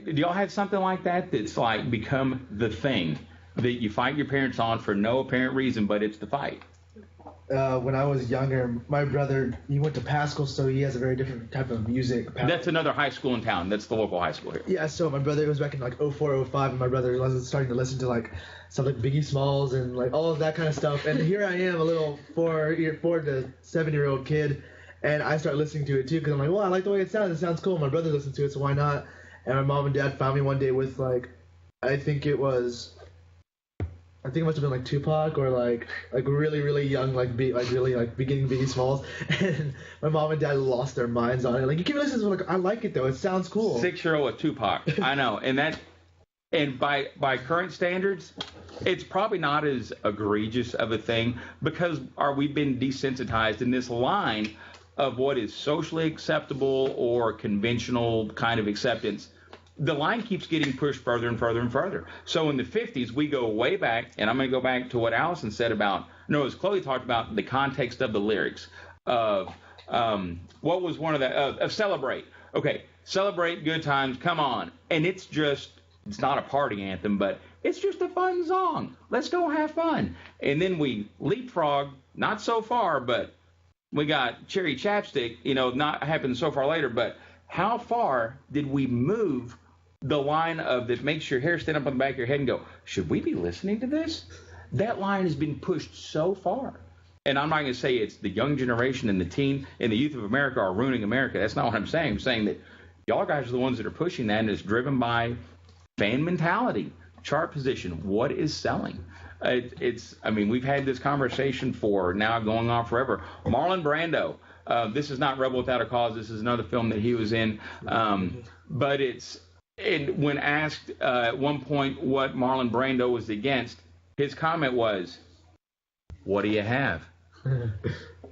y'all have something like that that's like become the thing that you fight your parents on for no apparent reason, but it's the fight? When I was younger, my brother, he went to Pascal, so he has a very different type of music. That's another high school in town. That's the local high school here. Yeah, so my brother, it was back in like 04, 05, and my brother was starting to listen to like stuff like Biggie Smalls and like all of that kind of stuff. And here I am, a little 4 to 7-year-old kid, and I start listening to it too because I'm like, well, I like the way it sounds. It sounds cool. My brother listens to it, so why not? And my mom and dad found me one day with like, I think it must have been like Tupac or like really, really young, beginning Biggie Smalls. And my mom and dad lost their minds on it. Like, you can listen to it, like, I like it though. It sounds cool. 6-year-old with Tupac. I know. And by current standards, it's probably not as egregious of a thing because we've been desensitized in this line of what is socially acceptable or conventional kind of acceptance. The line keeps getting pushed further and further and further. So in the 50s, we go way back, and I'm going to go back to what Allison said as Chloe talked about the context of the lyrics of what was one of of Celebrate. Okay, celebrate good times, come on. And it's not a party anthem, but it's just a fun song. Let's go have fun. And then we leapfrog, not so far, but we got Cherry Chapstick, not happened so far later, but how far did we move the line of that makes your hair stand up on the back of your head and go, should we be listening to this? That line has been pushed so far. And I'm not going to say it's the young generation and the teen and the youth of America are ruining America. That's not what I'm saying. I'm saying that y'all guys are the ones that are pushing that, and it's driven by fan mentality, chart position, what is selling. We've had this conversation for now going on forever. Marlon Brando. This is not Rebel Without a Cause. This is another film that he was in. But when asked at one point what Marlon Brando was against, his comment was, "What do you have?"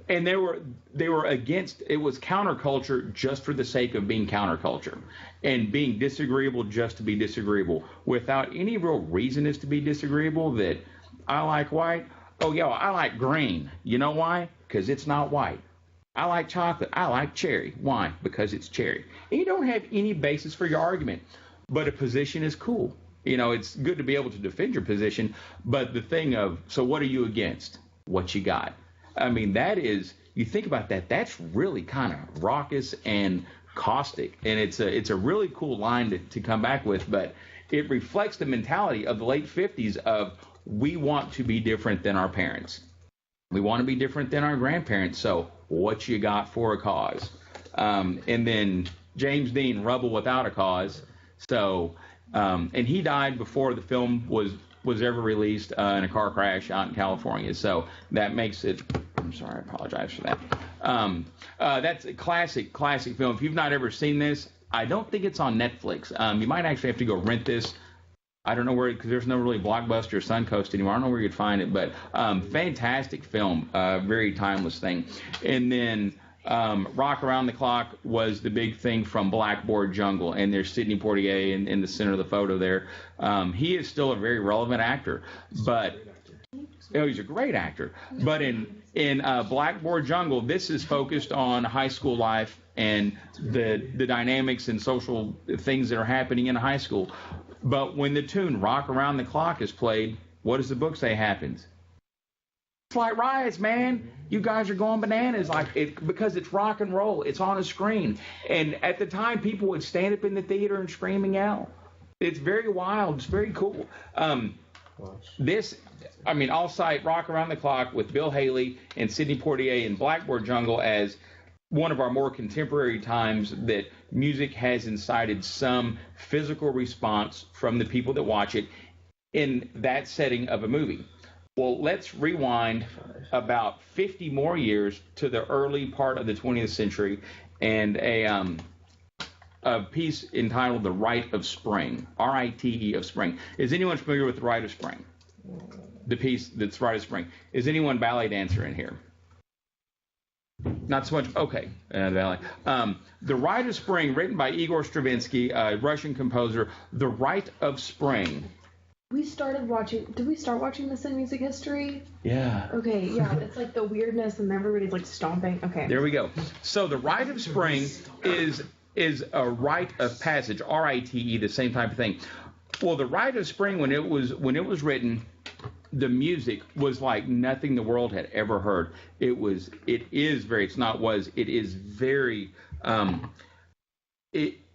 And they were against. It was counterculture just for the sake of being counterculture, and being disagreeable just to be disagreeable, without any real reason as to be disagreeable. That I like white. Oh yeah, I like green. You know why? Because it's not white. I like chocolate. I like cherry. Why? Because it's cherry. And you don't have any basis for your argument. But a position is cool. It's good to be able to defend your position. But the thing of, so what are you against? What you got? That is, you think about that, that's really kind of raucous and caustic. And it's a really cool line to come back with. But it reflects the mentality of the late 50s of we want to be different than our parents. We want to be different than our grandparents. So what you got for a cause? And then James Dean, Rebel Without a Cause. So, and he died before the film was ever released in a car crash out in California. So that makes it, I'm sorry, I apologize for that. That's a classic film. If you've not ever seen this, I don't think it's on Netflix. You might actually have to go rent this. I don't know where, because there's no really Blockbuster or Suncoast anymore. I don't know where you'd find it, but fantastic film, very timeless thing. And then Rock Around the Clock was the big thing from Blackboard Jungle, and there's Sidney Poitier in the center of the photo there. He is still a very relevant actor, but he's a great actor. But in Blackboard Jungle, this is focused on high school life and the dynamics and social things that are happening in high school. But when the tune Rock Around the Clock is played, what does the book say happens? It's like riots, man. You guys are going bananas like it because it's rock and roll. It's on a screen. And at the time, people would stand up in the theater and scream and yell. It's very wild. It's very cool. I'll cite Rock Around the Clock with Bill Haley and Sidney Poitier in Blackboard Jungle as one of our more contemporary times that music has incited some physical response from the people that watch it in that setting of a movie. Well, let's rewind about 50 more years to the early part of the 20th century and a piece entitled The Rite of Spring, R-I-T-E of Spring. Is anyone familiar with The Rite of Spring? The piece that's Rite of Spring. Is anyone ballet dancer in here? Not so much. Okay, ballet. The Rite of Spring, written by Igor Stravinsky, a Russian composer. The Rite of Spring. We started watching. Did we start watching this in music history? Yeah. Okay, yeah. It's like the weirdness and everybody's like stomping. Okay. There we go. So the Rite of Spring is a rite of passage, R-I-T-E, the same type of thing. Well, the Rite of Spring, when it was written, the music was like nothing the world had ever heard. It is very.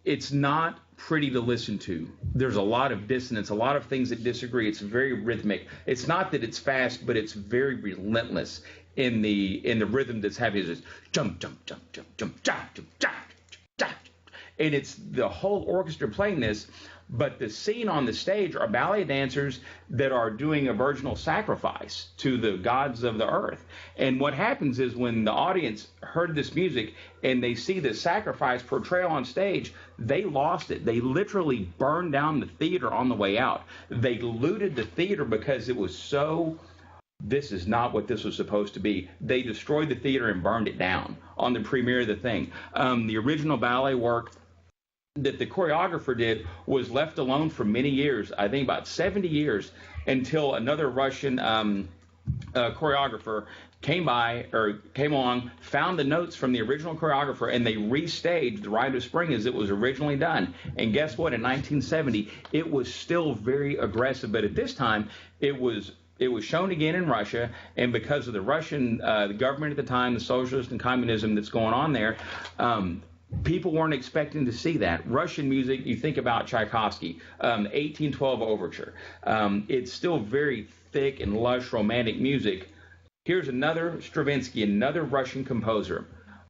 It's not pretty to listen to. There's a lot of dissonance, a lot of things that disagree. It's very rhythmic. It's not that it's fast, but it's very relentless in the rhythm that's happening. It's just jump, jump, jump, jump, jump, jump, jump, jump, jump, and it's the whole orchestra playing this. But the scene on the stage are ballet dancers that are doing a virginal sacrifice to the gods of the earth. And what happens is when the audience heard this music and they see the sacrifice portrayal on stage, they lost it. They literally burned down the theater on the way out. They looted the theater because it was so... This is not what this was supposed to be. They destroyed the theater and burned it down on the premiere of the thing. The original ballet work that the choreographer did was left alone for many years, I think about 70 years, until another Russian choreographer came along, found the notes from the original choreographer, and they restaged The Rite of Spring as it was originally done. And guess what? In 1970, it was still very aggressive, but at this time, it was shown again in Russia, and because of the Russian the government at the time, the socialist and communism that's going on there, people weren't expecting to see that. Russian music, you think about Tchaikovsky, 1812 Overture. It's still very thick and lush romantic music. Here's another Stravinsky, another Russian composer,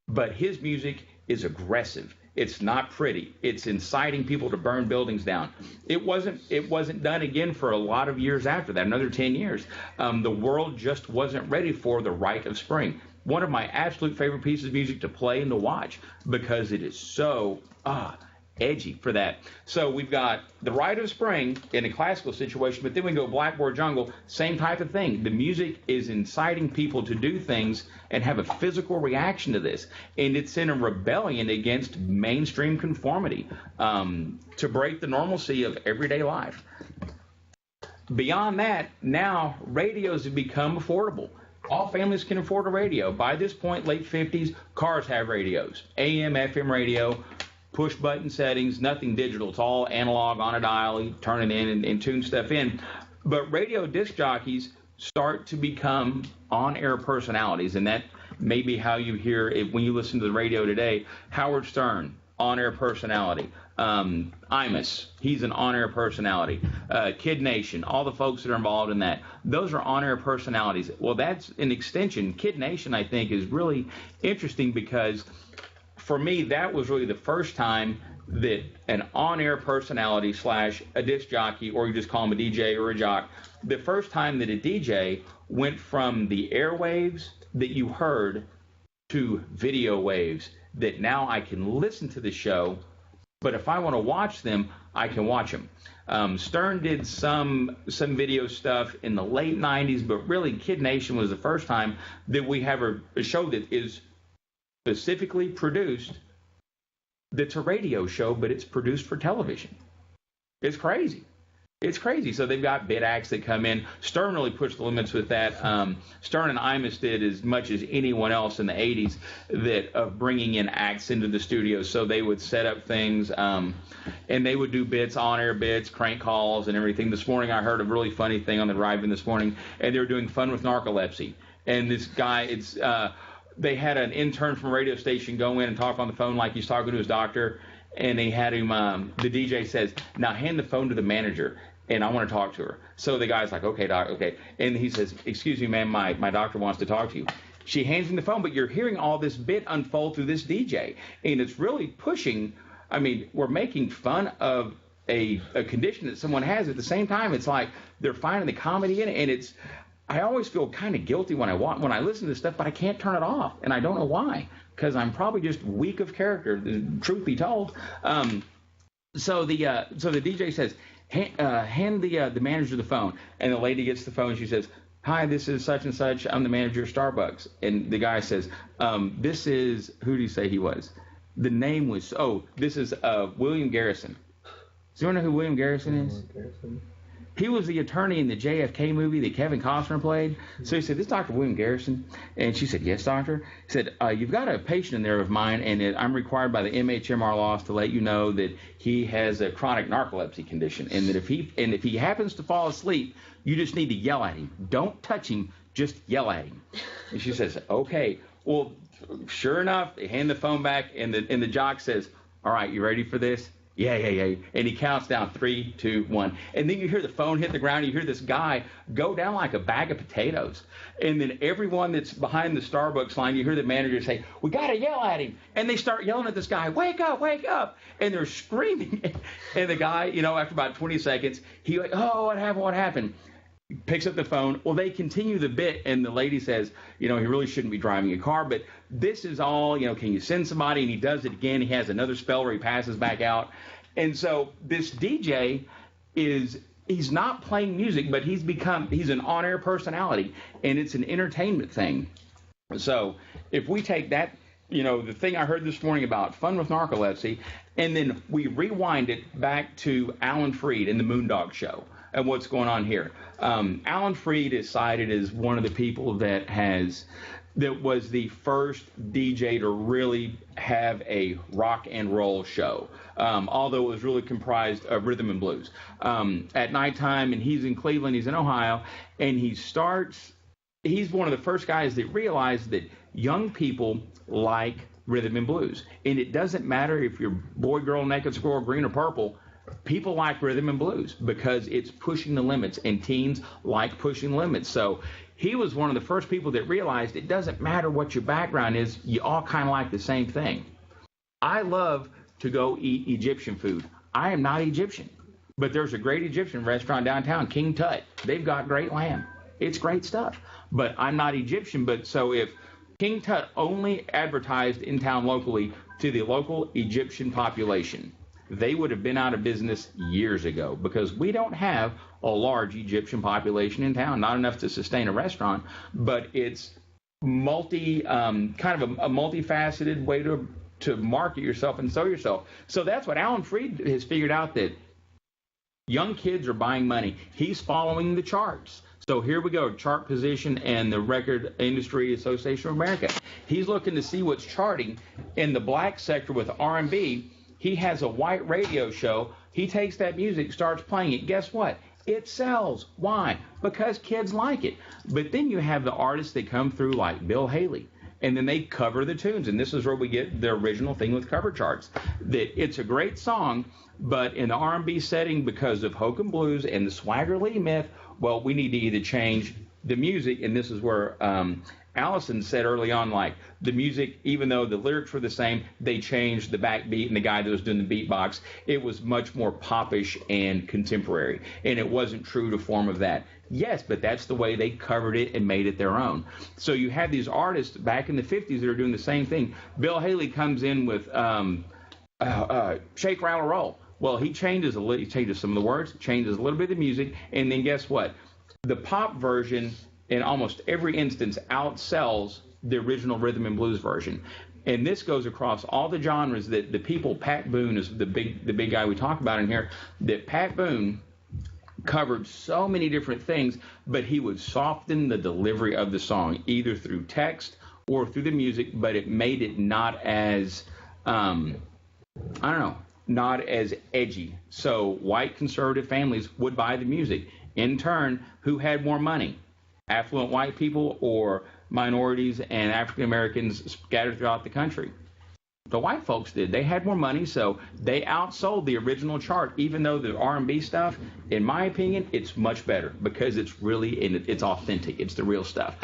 but his music is aggressive. It's not pretty. It's inciting people to burn buildings down. It wasn't done again for a lot of years after that, another 10 years. The world just wasn't ready for The Rite of Spring. One of my absolute favorite pieces of music to play and to watch because it is so edgy for that. So we've got The Rite of Spring in a classical situation, but then we go Blackboard Jungle, same type of thing. The music is inciting people to do things and have a physical reaction to this, and it's in a rebellion against mainstream conformity to break the normalcy of everyday life. Beyond that, now radios have become affordable. All families can afford a radio. By this point, late 50s, cars have radios. AM, FM radio, push-button settings, nothing digital. It's all analog on a dial. You turn it in and tune stuff in. But radio disc jockeys start to become on-air personalities, and that may be how you hear it when you listen to the radio today. Howard Stern, on-air personality. Imus, he's an on-air personality. Kid Nation, all the folks that are involved in that, those are on-air personalities. Well, that's an extension. Kid Nation, I think, is really interesting because for me, that was really the first time that an on-air personality / a disc jockey, or you just call him a DJ or a jock, the first time that a DJ went from the airwaves that you heard to video waves, that now I can listen to the show, but if I want to watch them, I can watch them. Stern did some video stuff in the late 90s, but really Kid Nation was the first time that we have a show that is specifically produced that's a radio show, but it's produced for television. It's crazy. It's crazy. So they've got bit acts that come in. Stern really pushed the limits with that. Stern and Imus did as much as anyone else in the 80s that of bringing in acts into the studio. So they would set up things, and they would do bits, on-air bits, crank calls, and everything. This morning I heard a really funny thing on the drive-in this morning, and they were doing Fun with Narcolepsy. And this guy, they had an intern from a radio station go in and talk on the phone like he's talking to his doctor, and they had him, the DJ says, now hand the phone to the manager, and I want to talk to her. So the guy's like, okay, doc, okay. And he says, excuse me, ma'am, my doctor wants to talk to you. She hands him the phone, but you're hearing all this bit unfold through this DJ, and it's really pushing, I mean, we're making fun of a condition that someone has. At the same time, it's like they're finding the comedy in it, and it's, I always feel kind of guilty when I listen to this stuff, but I can't turn it off, and I don't know why, because I'm probably just weak of character, truth be told. So the DJ says, hand the manager the phone, and the lady gets the phone. She says, hi, this is such and such. I'm the manager of Starbucks. And the guy says, this is, who did he say he was? The name was, this is William Garrison. Does anyone know who William Garrison is? He was the attorney in the JFK movie that Kevin Costner played. So he said, this is Dr. William Garrison. And she said, yes, doctor. He said, you've got a patient in there of mine, and I'm required by the MHMR laws to let you know that he has a chronic narcolepsy condition, and that if he happens to fall asleep, you just need to yell at him. Don't touch him, just yell at him. And she says, okay. Well, sure enough, they hand the phone back, and the jock says, all right, you ready for this? Yeah. And he counts down 3, 2, 1. And then you hear the phone hit the ground. You hear this guy go down like a bag of potatoes. And then everyone that's behind the Starbucks line, you hear the manager say, we got to yell at him. And they start yelling at this guy, wake up, wake up. And they're screaming. And the guy, after about 20 seconds, he like, oh, what happened? Picks up the phone. Well, they continue the bit, and the lady says, he really shouldn't be driving a car, but this is all, can you send somebody? And he does it again. He has another spell where he passes back out. And so this DJ he's not playing music, but he's an on-air personality, and it's an entertainment thing. So if we take that, the thing I heard this morning about Fun with Narcolepsy, and then we rewind it back to Alan Freed in the Moondog Show, and what's going on here. Alan Freed is cited as one of the people that was the first DJ to really have a rock and roll show, although it was really comprised of rhythm and blues. At nighttime, and he's in Cleveland, he's in Ohio, and he's one of the first guys that realized that young people like rhythm and blues. And it doesn't matter if you're boy, girl, naked, squirrel, green, or purple. People like rhythm and blues because it's pushing the limits, and teens like pushing limits. So he was one of the first people that realized it doesn't matter what your background is, you all kind of like the same thing. I love to go eat Egyptian food. I am not Egyptian, but there's a great Egyptian restaurant downtown, King Tut. They've got great lamb. It's great stuff, but I'm not Egyptian. But so if King Tut only advertised in town locally to the local Egyptian population, they would have been out of business years ago, because we don't have a large Egyptian population in town, not enough to sustain a restaurant, but it's kind of a multifaceted way to market yourself and sell yourself. So that's what Alan Freed has figured out, that young kids are buying money. He's following the charts. So here we go, chart position and the Record Industry Association of America. He's looking to see what's charting in the black sector with R&B. He has a white radio show. He takes that music, starts playing it. Guess what? It sells. Why? Because kids like it. But then you have the artists that come through like Bill Haley, and then they cover the tunes. And this is where we get the original thing with cover charts, that it's a great song, but in the R&B setting, because of Hokum Blues and the Swagger Lee myth, well, we need to either change the music, and this is where Allison said early on, like, the music, even though the lyrics were the same, they changed the backbeat, and the guy that was doing the beatbox, it was much more popish and contemporary, and it wasn't true to form of that. Yes, but that's the way they covered it and made it their own. So you have these artists back in the 50s that are doing the same thing. Bill Haley comes in with Shake, Rattle, Roll. Well, he changes some of the words, changes a little bit of the music, and then guess what? The pop version in almost every instance outsells the original rhythm and blues version. and this goes across all the genres that the people, Pat Boone is the big guy we talk about in here, that Pat Boone covered so many different things, but he would soften the delivery of the song, either through text or through the music, but it made it not as, not as edgy. So white conservative families would buy the music. In turn, who had more money? Affluent white people or minorities and African Americans scattered throughout the country? The white folks did. They had more money, so they outsold the original chart, even though the R&B stuff, in my opinion, it's much better because it's really, it's authentic. It's the real stuff.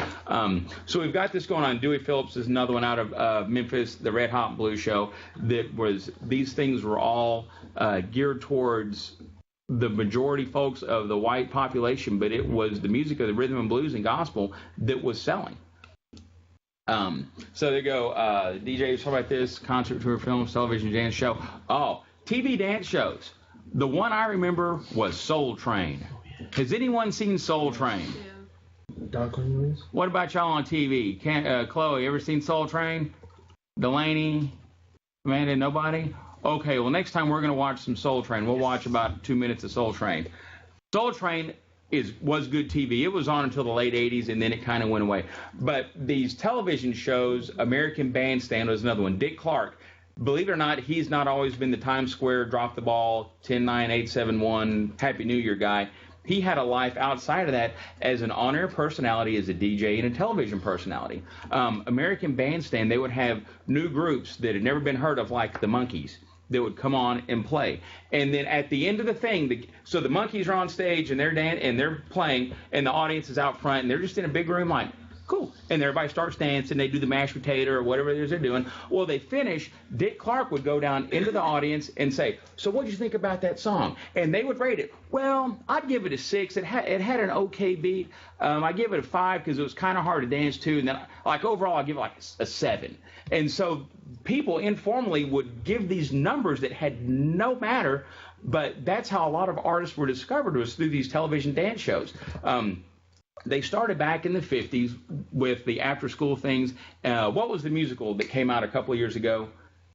So we've got this going on. Dewey Phillips is another one out of Memphis, the Red Hot Blues Show, these things were all geared towards the majority folks of the white population, but it was the music of the rhythm and blues and gospel that was selling. So there you go. DJs talk about this, concert tour, films, television, dance show. Oh, TV dance shows. The one I remember was Soul Train. Has anyone seen Soul Train? Don Cornelius. What about y'all on TV? Chloe, ever seen Soul Train? Delaney? Amanda, nobody? Okay, well, next time we're going to watch some Soul Train. We'll watch about 2 minutes of Soul Train. Soul Train was good TV. It was on until the late 80s, and then it kind of went away. But these television shows, American Bandstand was another one. Dick Clark, believe it or not, he's not always been the Times Square, drop the ball, 10-9-8-7-1, Happy New Year guy. He had a life outside of that as an on-air personality, as a DJ, and a television personality. American Bandstand, they would have new groups that had never been heard of, like the Monkees, that would come on and play. And then at the end of the thing, so the Monkees are on stage and they're playing, and the audience is out front, and they're just in a big room like, cool. And everybody starts dancing. They do the mashed potato or whatever it is they're doing. Well, they finish. Dick Clark would go down into the audience and say, so what did you think about that song? And they would rate it. Well, I'd give it a 6. It had an okay beat. I give it a 5 because it was kind of hard to dance to. And then, like, overall, I'd give it like a 7. And so people informally would give these numbers that had no matter, but that's how a lot of artists were discovered, was through these television dance shows. They started back in the 50s with the after-school things. What was the musical that came out a couple of years ago?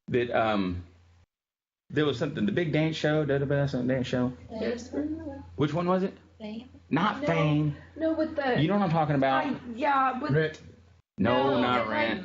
That there was something, the Big Dance Show, some dance show. Which one was it? Fame. Not Fame. No, with the. You know what I'm talking about? With. No, not Rent.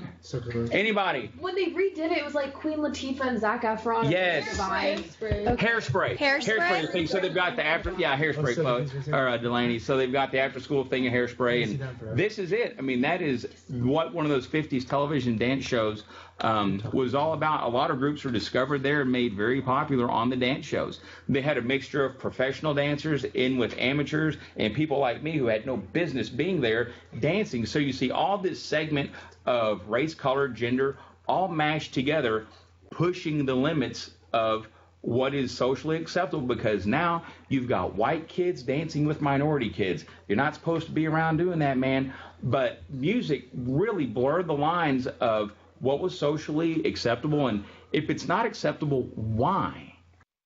Anybody? When they redid it was like Queen Latifah and Zac Efron. Yes. Hairspray. Hairspray. So they've got the Hairspray, Chloe, or Delaney. So they've got the after-school thing of Hairspray, and this is it. I mean, that is what one of those 50s television dance shows was all about. A lot of groups were discovered there and made very popular on the dance shows. They had a mixture of professional dancers in with amateurs and people like me who had no business being there dancing. So you see all this segment of race, color, gender, all mashed together, pushing the limits of what is socially acceptable, because now you've got white kids dancing with minority kids. You're not supposed to be around doing that, man. But music really blurred the lines of what was socially acceptable, and if it's not acceptable, why?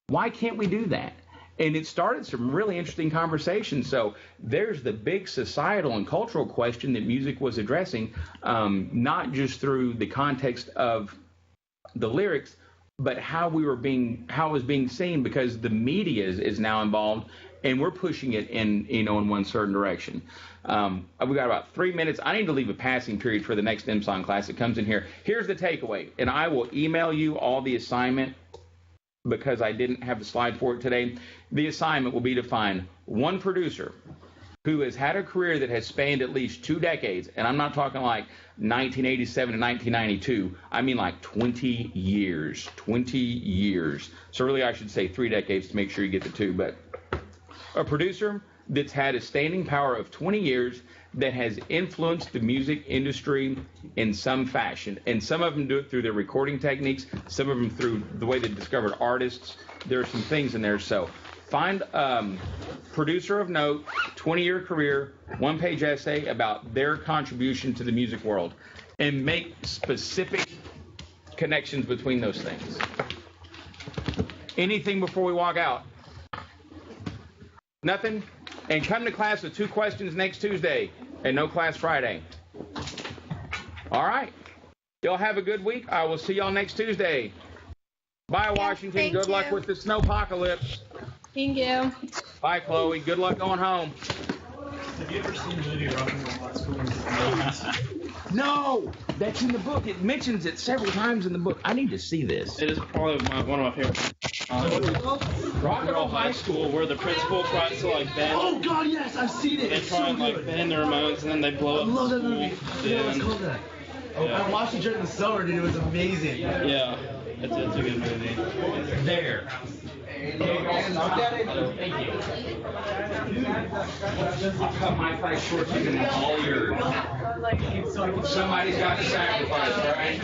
Why can't we do that? And it started some really interesting conversations. So there's the big societal and cultural question that music was addressing, not just through the context of the lyrics, but how it was being seen, because the media is now involved, and we're pushing it in one certain direction. We got about 3 minutes. I need to leave a passing period for the next MSON class that comes in here. Here's the takeaway, and I will email you all the assignment because I didn't have the slide for it today. The assignment will be to find one producer who has had a career that has spanned at least 2 decades, and I'm not talking like 1987 to 1992. I mean like 20 years. 20 years. So really I should say 3 decades to make sure you get the 2, but a producer that's had a staying power of 20 years that has influenced the music industry in some fashion. And some of them do it through their recording techniques, some of them through the way they discovered artists. There are some things in there. So find producer of note, 20-year career, 1-page essay about their contribution to the music world, and make specific connections between those things. Anything before we walk out? Nothing? And come to class with 2 questions next Tuesday and no class Friday. All right. Y'all have a good week. I will see y'all next Tuesday. Bye, Washington. thank Good luck you. with the snowpocalypse. Thank you. Bye, Chloe. Good luck going home. Have you ever seen the movie Rock and Roll High School? No, that's in the book. It mentions it several times in the book. I need to see this. It is probably one of my favorite. Rock and Roll High School, where the principal tries to like bend. Oh God, yes, I've seen it. They It's try so and like good. bend the remotes, and then they blow I up. love the that movie. school. Yeah, let's And- call that. Oh, Yeah. I watched it during the summer, dude. It was amazing. Yeah, it's a good movie. There. Thank you. I'll cut my price short so you can have all yours. Somebody's got to sacrifice, right?